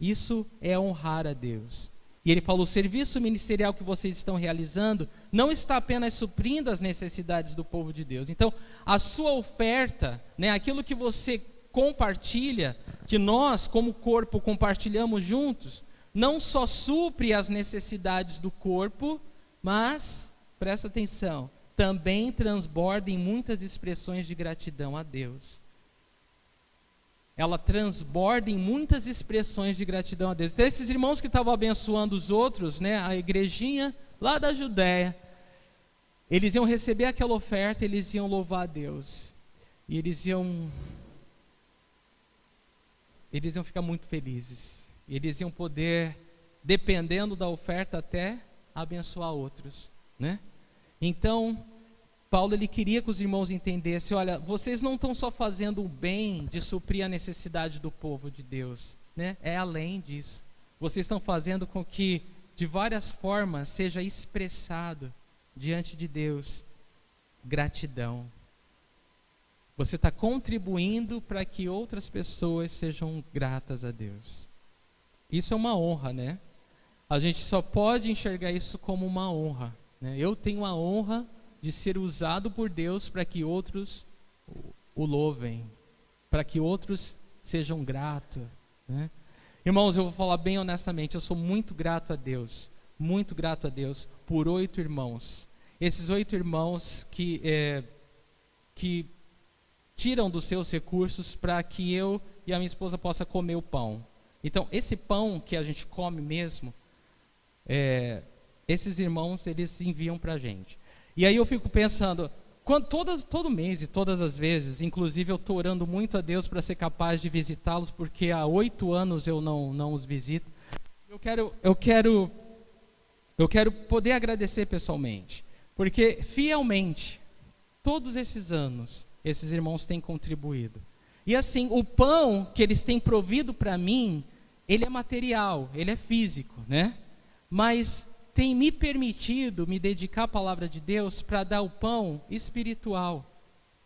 Isso é honrar a Deus. E ele falou, o serviço ministerial que vocês estão realizando não está apenas suprindo as necessidades do povo de Deus. Então, a sua oferta, aquilo que você compartilha, que nós como corpo compartilhamos juntos, não só supre as necessidades do corpo, mas, presta atenção, também transborda em muitas expressões de gratidão a Deus. Ela transborda em muitas expressões de gratidão a Deus. Então, esses irmãos que estavam abençoando os outros, a igrejinha lá da Judéia, eles iam receber aquela oferta, eles iam louvar a Deus. E eles iam ficar muito felizes. Eles iam poder, dependendo da oferta, até abençoar outros, Então, Paulo ele queria que os irmãos entendessem, olha, vocês não estão só fazendo o bem de suprir a necessidade do povo de Deus, É além disso. Vocês estão fazendo com que, de várias formas, seja expressado diante de Deus gratidão. Você está contribuindo para que outras pessoas sejam gratas a Deus. Isso é uma honra, A gente só pode enxergar isso como uma honra, Eu tenho a honra de ser usado por Deus para que outros o louvem, para que outros sejam gratos, Irmãos, eu vou falar bem honestamente, eu sou muito grato a Deus por 8 irmãos. Esses 8 irmãos que tiram dos seus recursos para que eu e a minha esposa possa comer o pão. Então, esse pão que a gente come mesmo, esses irmãos, eles enviam para a gente. E aí eu fico pensando, todo mês e todas as vezes, inclusive eu estou orando muito a Deus para ser capaz de visitá-los, porque há 8 anos eu não os visito. Eu quero poder agradecer pessoalmente, porque fielmente, todos esses anos, esses irmãos têm contribuído. E assim, o pão que eles têm provido para mim, ele é material, ele é físico, Mas tem me permitido me dedicar à palavra de Deus para dar o pão espiritual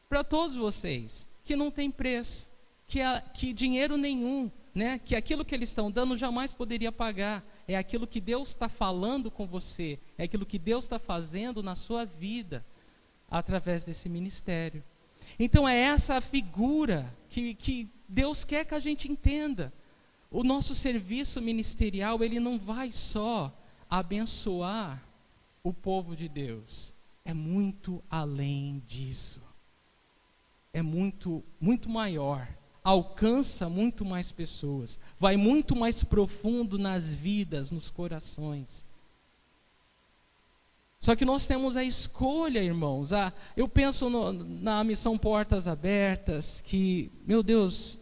para todos vocês, que não tem preço, que dinheiro nenhum, que aquilo que eles estão dando jamais poderia pagar. É aquilo que Deus está falando com você, é aquilo que Deus está fazendo na sua vida. através desse ministério. Então é essa a figura que Deus quer que a gente entenda. O nosso serviço ministerial, ele não vai só abençoar o povo de Deus. É muito além disso. É muito, muito maior. Alcança muito mais pessoas. Vai muito mais profundo nas vidas, nos corações. Só que nós temos a escolha, irmãos. Eu penso na missão Portas Abertas, que, meu Deus,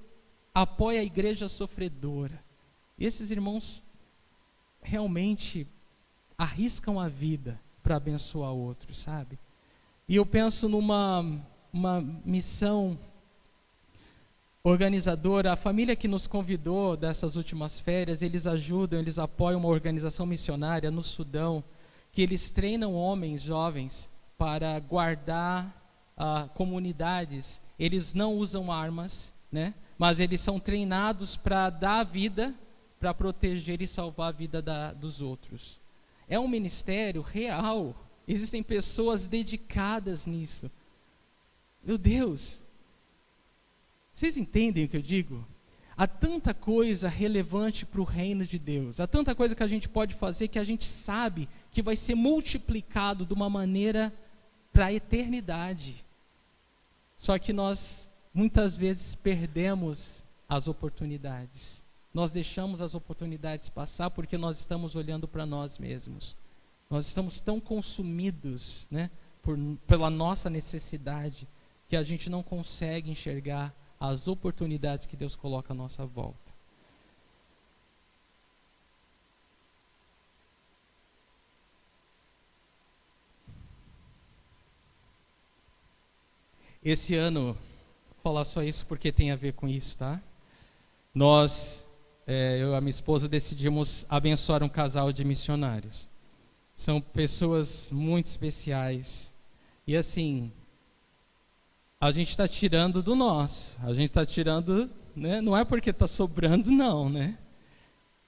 apoia a igreja sofredora. E esses irmãos realmente arriscam a vida para abençoar outros, sabe? E eu penso numa missão organizadora, a família que nos convidou dessas últimas férias, eles apoiam uma organização missionária no Sudão, que eles treinam homens jovens para guardar comunidades. Eles não usam armas, né? Mas eles são treinados para dar a vida, para proteger e salvar a vida dos outros. É um ministério real. Existem pessoas dedicadas nisso. Meu Deus! Vocês entendem o que eu digo? Há tanta coisa relevante para o reino de Deus. Há tanta coisa que a gente pode fazer que a gente sabe que vai ser multiplicado de uma maneira para a eternidade. Só que nós, muitas vezes, perdemos as oportunidades. Nós deixamos as oportunidades passar porque nós estamos olhando para nós mesmos. Nós estamos tão consumidos, né, pela nossa necessidade, que a gente não consegue enxergar as oportunidades que Deus coloca à nossa volta. Esse ano, vou falar só isso porque tem a ver com isso, tá? Eu e a minha esposa decidimos abençoar um casal de missionários. São pessoas muito especiais. E assim, a gente está tirando do nosso. A gente está tirando, né? Não é porque está sobrando, não, né?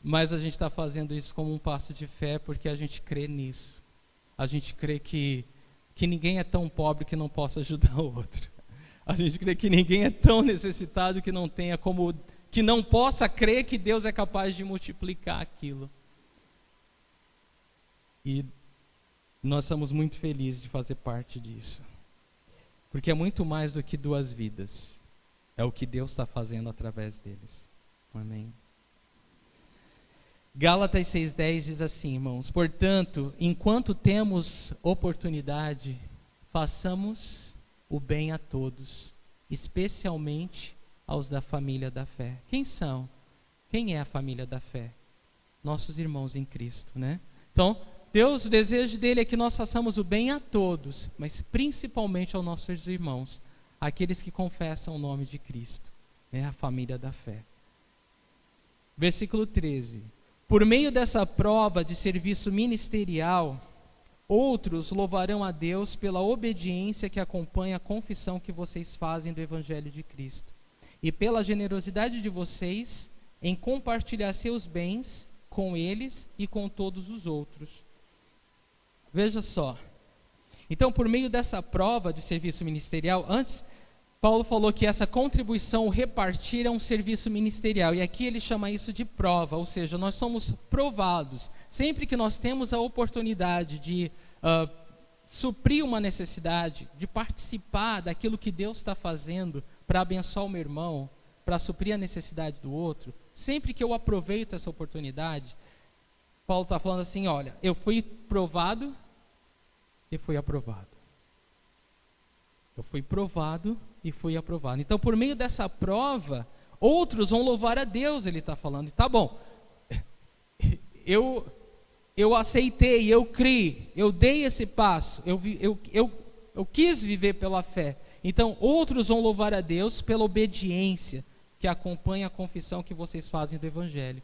Mas a gente está fazendo isso como um passo de fé porque a gente crê nisso. A gente crê que ninguém é tão pobre que não possa ajudar o outro. A gente crê que ninguém é tão necessitado que não possa crer que Deus é capaz de multiplicar aquilo. E nós somos muito felizes de fazer parte disso. Porque é muito mais do que 2 vidas. É o que Deus está fazendo através deles. Amém. Gálatas 6,10 diz assim, irmãos: portanto, enquanto temos oportunidade, façamos o bem a todos, especialmente aos da família da fé. Quem são? Quem é a família da fé? Nossos irmãos em Cristo, né? Então, o desejo dele é que nós façamos o bem a todos, mas principalmente aos nossos irmãos, aqueles que confessam o nome de Cristo, né? A família da fé. Versículo 13. Por meio dessa prova de serviço ministerial, outros louvarão a Deus pela obediência que acompanha a confissão que vocês fazem do Evangelho de Cristo, e pela generosidade de vocês em compartilhar seus bens com eles e com todos os outros. Veja só. Então, por meio dessa prova de serviço ministerial, antes, Paulo falou que essa contribuição, o repartir, é um serviço ministerial. E aqui ele chama isso de prova, ou seja, nós somos provados. Sempre que nós temos a oportunidade de suprir uma necessidade, de participar daquilo que Deus está fazendo para abençoar o meu irmão, para suprir a necessidade do outro, sempre que eu aproveito essa oportunidade, Paulo está falando assim, olha, eu fui provado e fui aprovado. Eu fui provado e fui aprovado. Então, por meio dessa prova, outros vão louvar a Deus, ele está falando. Tá bom, eu aceitei, eu criei, eu dei esse passo, eu quis viver pela fé. Então, outros vão louvar a Deus pela obediência que acompanha a confissão que vocês fazem do Evangelho.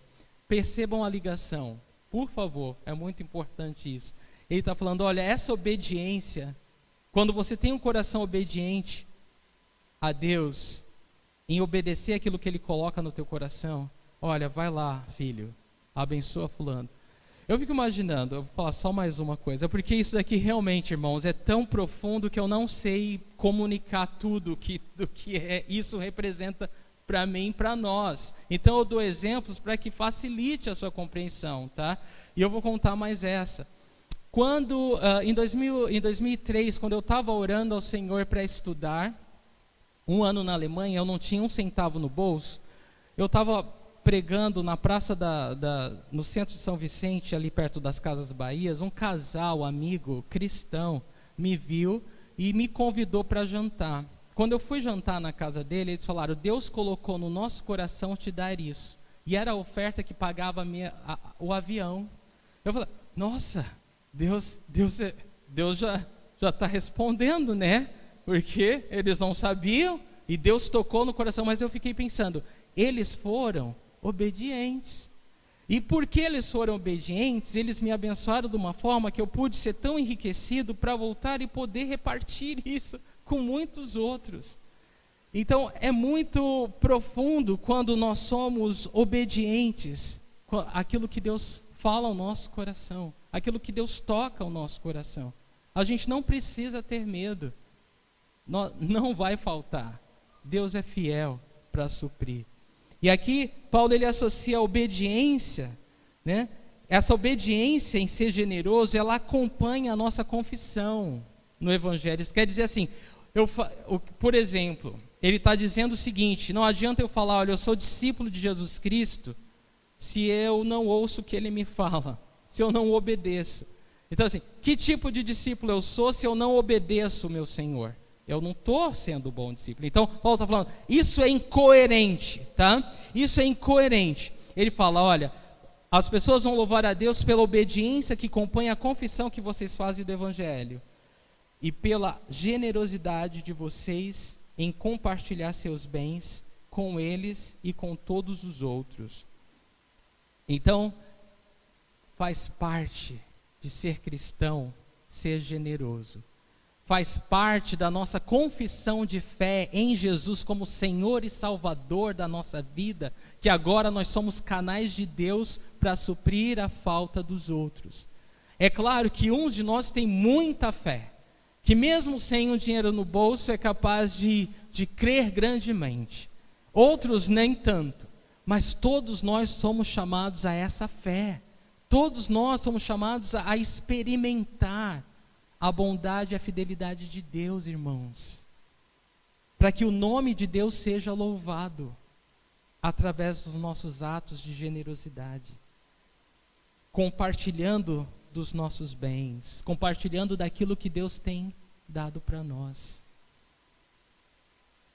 Percebam a ligação, por favor, é muito importante isso. Ele está falando, olha, essa obediência, quando você tem um coração obediente a Deus, em obedecer aquilo que Ele coloca no teu coração, olha, vai lá, filho, abençoa fulano. Eu fico imaginando, eu vou falar só mais uma coisa, porque isso daqui realmente, irmãos, é tão profundo que eu não sei comunicar tudo do que isso representa para mim e para nós. Então eu dou exemplos para que facilite a sua compreensão, tá? E eu vou contar mais essa. Quando, em 2003, quando eu estava orando ao Senhor para estudar, um ano na Alemanha, eu não tinha um centavo no bolso, eu estava pregando na praça no centro de São Vicente, ali perto das Casas Bahias. Um casal, amigo, cristão, me viu e me convidou para jantar. Quando eu fui jantar na casa dele, eles falaram: Deus colocou no nosso coração te dar isso. E era a oferta que pagava o avião. Eu falei: nossa, Deus já está respondendo, né? Porque eles não sabiam e Deus tocou no coração. Mas eu fiquei pensando, eles foram obedientes. E porque eles foram obedientes, eles me abençoaram de uma forma que eu pude ser tão enriquecido para voltar e poder repartir isso com muitos outros. Então é muito profundo quando nós somos obedientes àquilo que Deus fala ao nosso coração, aquilo que Deus toca ao nosso coração. A gente não precisa ter medo, não vai faltar. Deus é fiel para suprir. E aqui Paulo ele associa a obediência, né? Essa obediência em ser generoso, ela acompanha a nossa confissão no Evangelho. Isso quer dizer assim, por exemplo, ele está dizendo o seguinte: não adianta eu falar, olha, eu sou discípulo de Jesus Cristo, se eu não ouço o que ele me fala, se eu não obedeço. Então assim, que tipo de discípulo eu sou se eu não obedeço o meu Senhor? Eu não estou sendo bom discípulo. Então, Paulo está falando, isso é incoerente, tá? Isso é incoerente. Ele fala, olha, as pessoas vão louvar a Deus pela obediência que compõe a confissão que vocês fazem do Evangelho e pela generosidade de vocês em compartilhar seus bens com eles e com todos os outros. Então, faz parte de ser cristão, ser generoso. Faz parte da nossa confissão de fé em Jesus como Senhor e Salvador da nossa vida, que agora nós somos canais de Deus para suprir a falta dos outros. É claro que uns de nós tem muita fé, que mesmo sem um dinheiro no bolso é capaz de crer grandemente. Outros nem tanto, mas todos nós somos chamados a essa fé. Todos nós somos chamados a experimentar a bondade e a fidelidade de Deus, irmãos, para que o nome de Deus seja louvado através dos nossos atos de generosidade, compartilhando dos nossos bens, compartilhando daquilo que Deus tem dado para nós.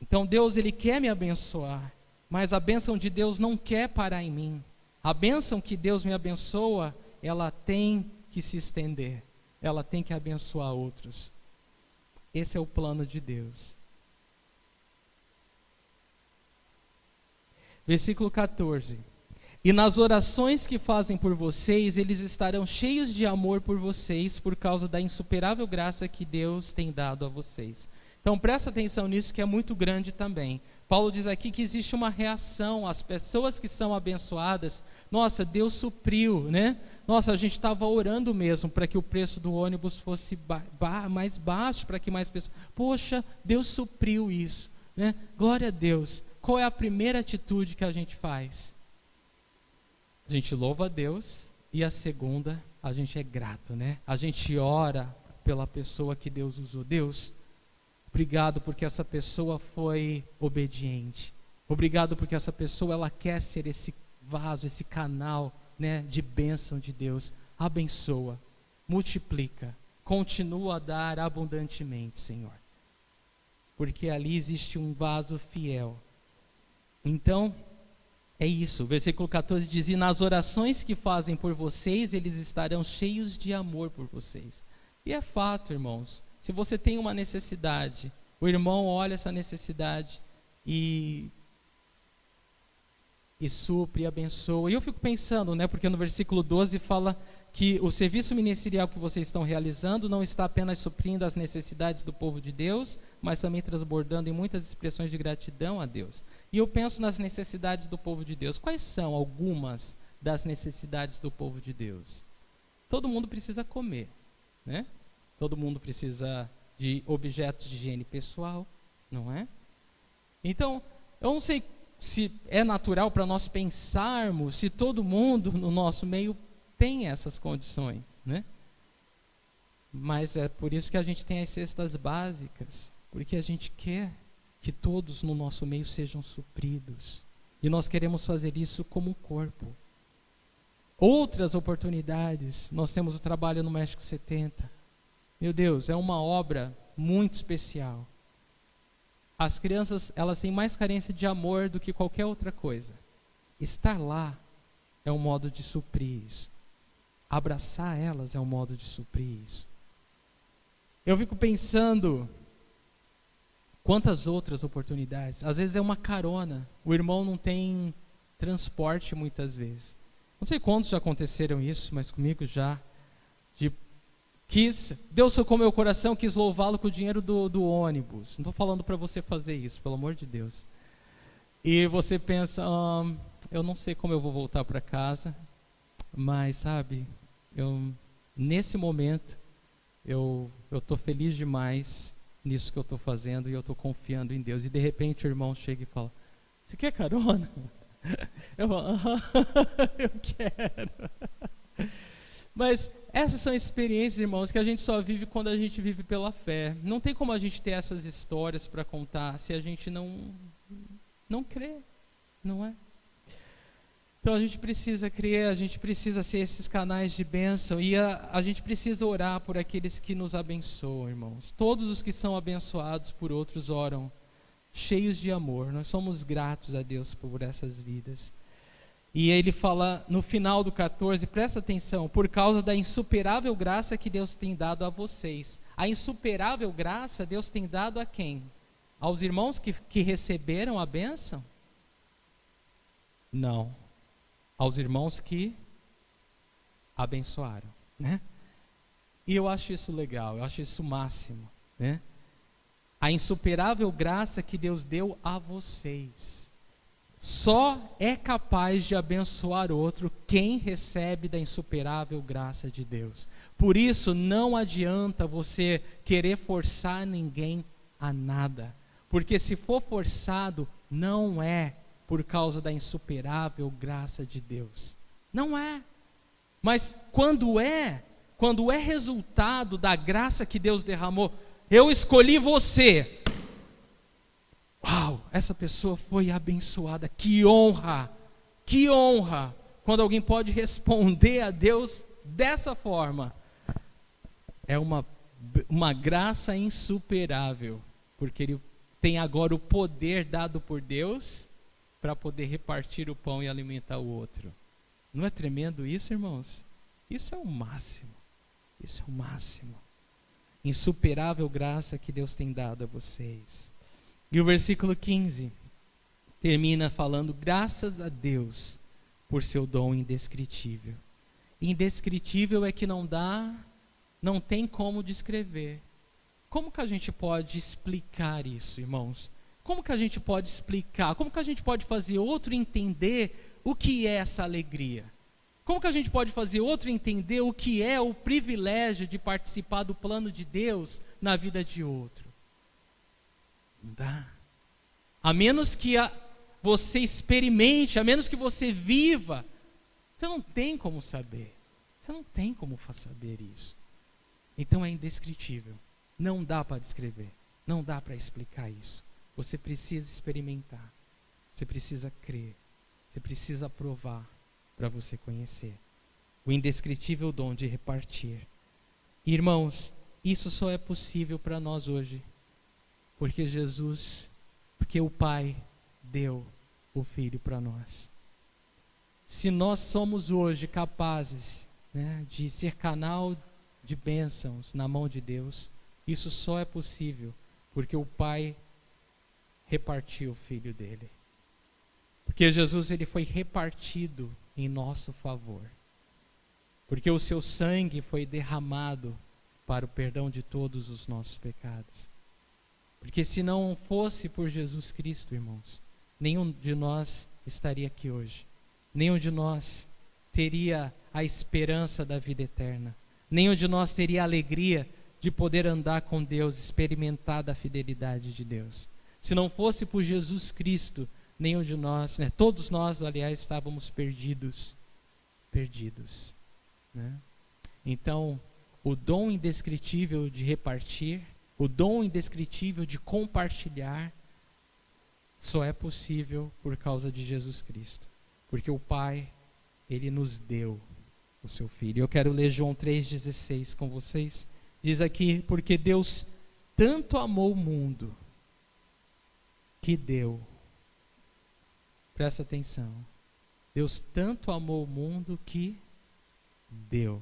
Então Deus, Ele quer me abençoar, mas a bênção de Deus não quer parar em mim. A bênção que Deus me abençoa, ela tem que se estender. Ela tem que abençoar outros. Esse é o plano de Deus. Versículo 14. E nas orações que fazem por vocês, eles estarão cheios de amor por vocês, por causa da insuperável graça que Deus tem dado a vocês. Então presta atenção nisso, que é muito grande também. Paulo diz aqui que existe uma reação, as pessoas que são abençoadas, nossa, Deus supriu, né? Nossa, a gente estava orando mesmo para que o preço do ônibus fosse mais baixo, para que mais pessoas... Poxa, Deus supriu isso, né? Glória a Deus. Qual é a primeira atitude que a gente faz? A gente louva a Deus, e a segunda, a gente é grato, né? A gente ora pela pessoa que Deus usou. Deus, obrigado porque essa pessoa foi obediente. Obrigado porque essa pessoa, ela quer ser esse vaso, esse canal, né, de bênção de Deus. Abençoa, multiplica, continua a dar abundantemente, Senhor. Porque ali existe um vaso fiel. Então, é isso. O versículo 14 diz: e nas orações que fazem por vocês, eles estarão cheios de amor por vocês. E é fato, irmãos. Se você tem uma necessidade, o irmão olha essa necessidade e supre, abençoa. E eu fico pensando, né, porque no versículo 12 fala que o serviço ministerial que vocês estão realizando não está apenas suprindo as necessidades do povo de Deus, mas também transbordando em muitas expressões de gratidão a Deus. E eu penso nas necessidades do povo de Deus. Quais são algumas das necessidades do povo de Deus? todo mundo precisa comer, né? Todo mundo precisa de objetos de higiene pessoal, não é? Então, eu não sei se é natural para nós pensarmos se todo mundo no nosso meio tem essas condições, né? Mas é por isso que a gente tem as cestas básicas, porque a gente quer que todos no nosso meio sejam supridos. E nós queremos fazer isso como um corpo. Outras oportunidades, nós temos o trabalho no México 70. Meu Deus, é uma obra muito especial. As crianças, elas têm mais carência de amor do que qualquer outra coisa. Estar lá é um modo de suprir isso. Abraçar elas é um modo de suprir isso. Eu fico pensando quantas outras oportunidades. Às vezes é uma carona. O irmão não tem transporte muitas vezes. Não sei quantos já aconteceram isso, mas comigo já. Deus tocou meu coração, quis louvá-lo com o dinheiro do ônibus. Não estou falando para você fazer isso, pelo amor de Deus. E você pensa, eu não sei como eu vou voltar para casa, mas sabe, nesse momento, eu estou feliz demais nisso que eu estou fazendo e eu estou confiando em Deus. E de repente o irmão chega e fala, você quer carona? Eu falo, eu quero. Mas essas são experiências, irmãos, que a gente só vive quando a gente vive pela fé. Não tem como a gente ter essas histórias para contar se a gente não crê, não é? Então a gente precisa crer, a gente precisa ser esses canais de bênção e a gente precisa orar por aqueles que nos abençoam, irmãos. Todos os que são abençoados por outros oram cheios de amor. Nós somos gratos a Deus por essas vidas. E ele fala no final do 14, presta atenção, por causa da insuperável graça que Deus tem dado a vocês. A insuperável graça Deus tem dado a quem? Aos irmãos que receberam a bênção? Não. Aos irmãos que abençoaram, né? E eu acho isso legal, eu acho isso o máximo, né? A insuperável graça que Deus deu a vocês. Só é capaz de abençoar outro quem recebe da insuperável graça de Deus. Por isso, não adianta você querer forçar ninguém a nada. Porque se for forçado, não é por causa da insuperável graça de Deus. Não é. Mas quando é resultado da graça que Deus derramou, eu escolhi você. Uau, essa pessoa foi abençoada. Que honra! Que honra! Quando alguém pode responder a Deus dessa forma. É uma graça insuperável. Porque ele tem agora o poder dado por Deus para poder repartir o pão e alimentar o outro. Não é tremendo isso, irmãos? Isso é o máximo. Isso é o máximo. Insuperável graça que Deus tem dado a vocês. E o versículo 15 termina falando, graças a Deus por seu dom indescritível. Indescritível é que não tem como descrever. Como que a gente pode explicar isso, irmãos? Como que a gente pode explicar? Como que a gente pode fazer outro entender o que é essa alegria? Como que a gente pode fazer outro entender o que é o privilégio de participar do plano de Deus na vida de outro? Não dá. A menos que você experimente, a menos que você viva, você não tem como saber. Você não tem como saber isso. Então é indescritível. Não dá para descrever. Não dá para explicar isso. Você precisa experimentar. Você precisa crer. Você precisa provar para você conhecer. O indescritível dom de repartir. Irmãos, isso só é possível para nós hoje. Porque o Pai deu o Filho para nós. Se nós somos hoje capazes, né, de ser canal de bênçãos na mão de Deus, isso só é possível porque o Pai repartiu o Filho dele. Porque Jesus ele foi repartido em nosso favor. Porque o seu sangue foi derramado para o perdão de todos os nossos pecados. Porque se não fosse por Jesus Cristo, irmãos, nenhum de nós estaria aqui hoje. Nenhum de nós teria a esperança da vida eterna. Nenhum de nós teria a alegria de poder andar com Deus, experimentar da fidelidade de Deus. Se não fosse por Jesus Cristo, nenhum de nós, né, todos nós, aliás, estávamos perdidos. Né? Então, o dom indescritível de repartir, o dom indescritível de compartilhar, só é possível por causa de Jesus Cristo. Porque o Pai, Ele nos deu o seu Filho. Eu quero ler João 3,16 com vocês. Diz aqui, porque Deus tanto amou o mundo, que deu. Presta atenção. Deus tanto amou o mundo que deu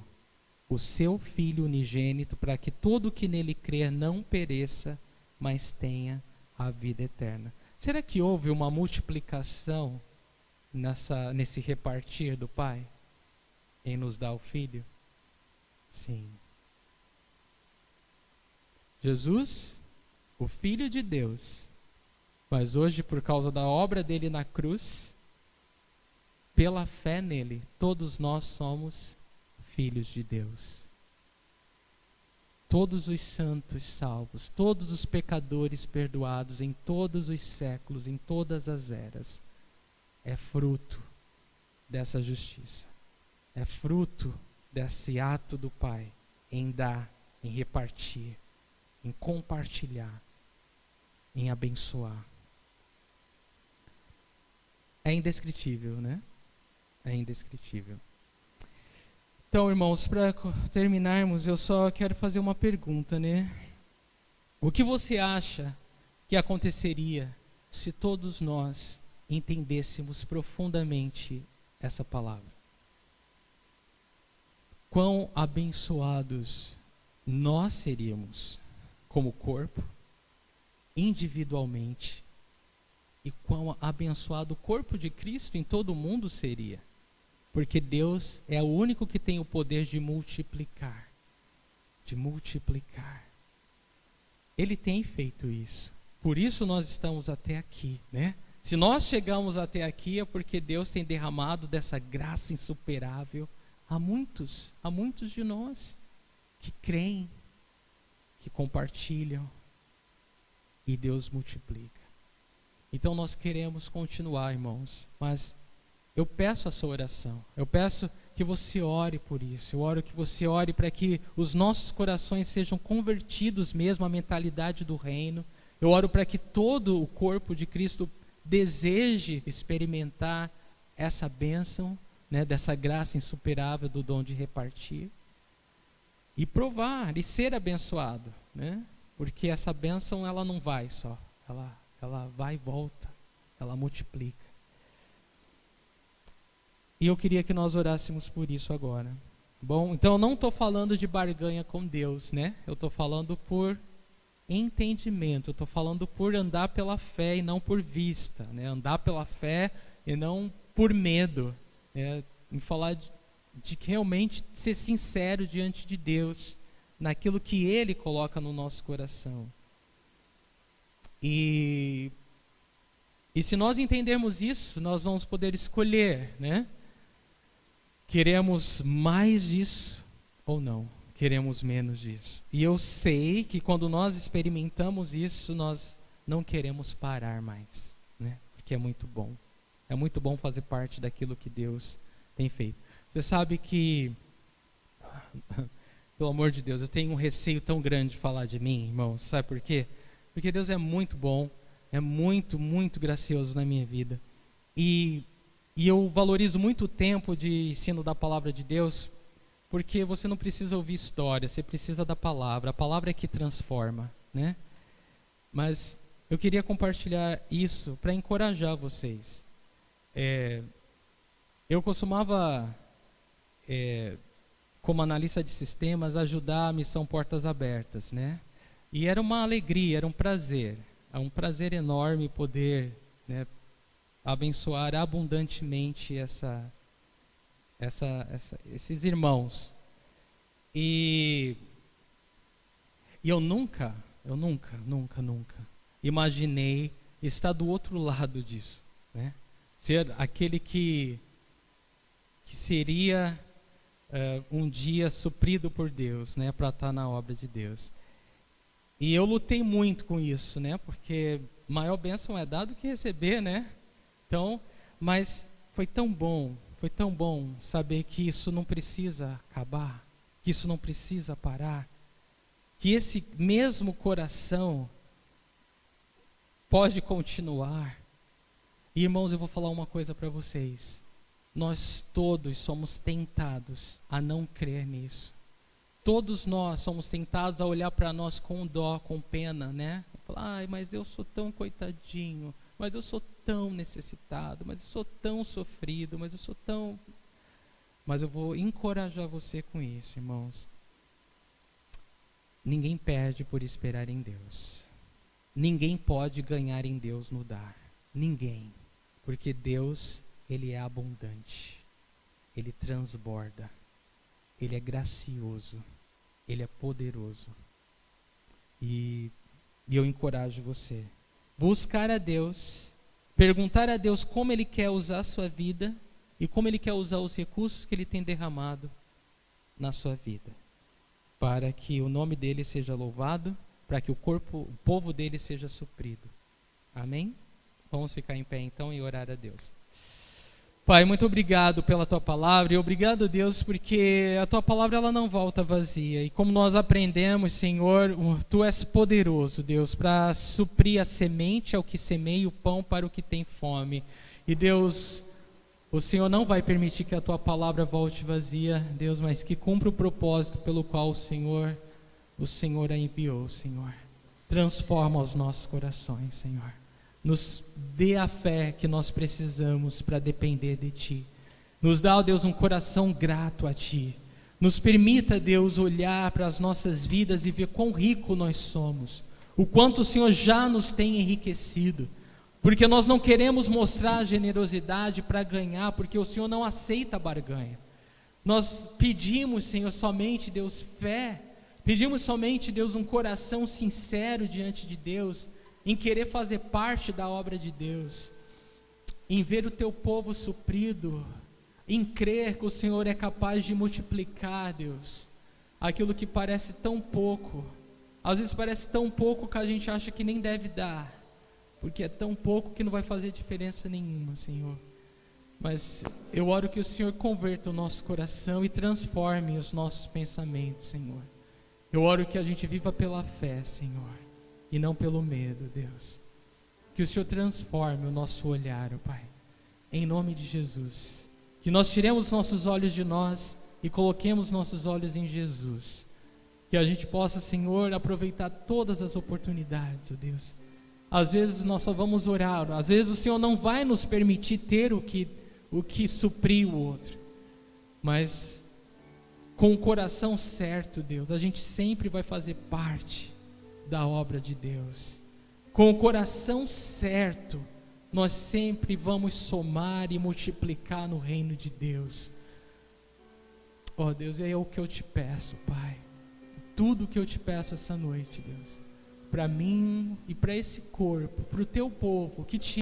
o seu Filho unigênito, para que todo o que nele crer não pereça, mas tenha a vida eterna. Será que houve uma multiplicação nesse repartir do Pai em nos dar o Filho? Sim. Jesus, o Filho de Deus, mas hoje, por causa da obra dele na cruz, pela fé nele, todos nós somos filhos de Deus. Todos os santos salvos, todos os pecadores perdoados em todos os séculos, em todas as eras, é fruto dessa justiça. É fruto desse ato do Pai em dar, em repartir, em compartilhar, em abençoar. É indescritível, né? É indescritível. Então, irmãos, para terminarmos, eu só quero fazer uma pergunta, né? O que você acha que aconteceria se todos nós entendêssemos profundamente essa palavra? Quão abençoados nós seríamos como corpo, individualmente, e quão abençoado o corpo de Cristo em todo o mundo seria. Porque Deus é o único que tem o poder de multiplicar. De multiplicar. Ele tem feito isso. Por isso nós estamos até aqui, né? Se nós chegamos até aqui é porque Deus tem derramado dessa graça insuperável a muitos de nós que creem, que compartilham, e Deus multiplica. Então nós queremos continuar, irmãos, mas eu peço a sua oração, eu peço que você ore por isso, eu oro que você ore para que os nossos corações sejam convertidos mesmo à mentalidade do reino. Eu oro para que todo o corpo de Cristo deseje experimentar essa bênção, né, dessa graça insuperável do dom de repartir e provar e ser abençoado, né? Porque essa bênção ela não vai só, ela vai e volta, ela multiplica. E eu queria que nós orássemos por isso agora. Bom, então eu não estou falando de barganha com Deus, né? Eu estou falando por entendimento, eu estou falando por andar pela fé e não por vista, né? Andar pela fé e não por medo, né? Em falar de realmente ser sincero diante de Deus, naquilo que Ele coloca no nosso coração. E se nós entendermos isso, nós vamos poder escolher, né? Queremos mais disso ou não? Queremos menos disso? E eu sei que quando nós experimentamos isso, nós não queremos parar mais, né? Porque é muito bom. É muito bom fazer parte daquilo que Deus tem feito. Você sabe que, pelo amor de Deus, eu tenho um receio tão grande de falar de mim, irmãos. Sabe por quê? Porque Deus é muito bom, é muito, muito gracioso na minha vida. E eu valorizo muito o tempo de ensino da palavra de Deus, porque você não precisa ouvir história, você precisa da palavra. A palavra é que transforma, né? Mas eu queria compartilhar isso para encorajar vocês. Eu costumava, como analista de sistemas, ajudar a missão Portas Abertas, né? E era uma alegria, era um prazer enorme poder, né, abençoar abundantemente esses irmãos. E eu nunca imaginei estar do outro lado disso, né? Ser aquele que que seria um dia suprido por Deus, né, para estar na obra de Deus. E eu lutei muito com isso, né, porque maior bênção é dar do que receber, né? Então, mas foi tão bom saber que isso não precisa acabar, que isso não precisa parar, que esse mesmo coração pode continuar. E, irmãos, eu vou falar uma coisa para vocês. Nós todos somos tentados a não crer nisso. Todos nós somos tentados a olhar para nós com dó, com pena, né? Falar, ai, mas eu sou tão coitadinho, mas eu sou tão necessitado, mas eu sou tão sofrido, mas eu vou encorajar você com isso, irmãos. Ninguém perde por esperar em Deus. Ninguém pode ganhar em Deus no dar. Ninguém. Porque Deus, Ele é abundante. Ele transborda. Ele é gracioso. Ele é poderoso. E eu encorajo você. Buscar a Deus, perguntar a Deus como Ele quer usar a sua vida e como Ele quer usar os recursos que Ele tem derramado na sua vida, para que o nome dEle seja louvado, para que o povo dEle seja suprido. Amém? Vamos ficar em pé então e orar a Deus. Pai, muito obrigado pela Tua palavra e obrigado, Deus, porque a Tua palavra ela não volta vazia. E como nós aprendemos, Senhor, Tu és poderoso, Deus, para suprir a semente ao que semeia e o pão para o que tem fome. E Deus, o Senhor não vai permitir que a Tua palavra volte vazia, Deus, mas que cumpra o propósito pelo qual o Senhor a enviou, Senhor. Transforma os nossos corações, Senhor. Nos dê a fé que nós precisamos para depender de Ti. Nos dá, ó Deus, um coração grato a Ti. Nos permita, Deus, olhar para as nossas vidas e ver quão rico nós somos. O quanto o Senhor já nos tem enriquecido. Porque nós não queremos mostrar generosidade para ganhar, porque o Senhor não aceita barganha. Nós pedimos, Senhor, somente, Deus, fé. Pedimos somente, Deus, um coração sincero diante de Deus, em querer fazer parte da obra de Deus, em ver o Teu povo suprido, em crer que o Senhor é capaz de multiplicar, Deus, aquilo que parece tão pouco. Às vezes parece tão pouco que a gente acha que nem deve dar, porque é tão pouco que não vai fazer diferença nenhuma, Senhor. Mas eu oro que o Senhor converta o nosso coração e transforme os nossos pensamentos, Senhor. Eu oro que a gente viva pela fé, Senhor, e não pelo medo, Deus. Que o Senhor transforme o nosso olhar, ó Pai, em nome de Jesus. Que nós tiremos nossos olhos de nós e coloquemos nossos olhos em Jesus. Que a gente possa, Senhor, aproveitar todas as oportunidades, ó Deus. Às vezes nós só vamos orar, às vezes o Senhor não vai nos permitir ter o que suprir o outro. Mas com o coração certo, Deus, a gente sempre vai fazer parte da obra de Deus. Com o coração certo, nós sempre vamos somar e multiplicar no reino de Deus. Ó Deus, é o que eu te peço, Pai. Tudo que eu te peço essa noite, Deus, para mim e para esse corpo, para o Teu povo que te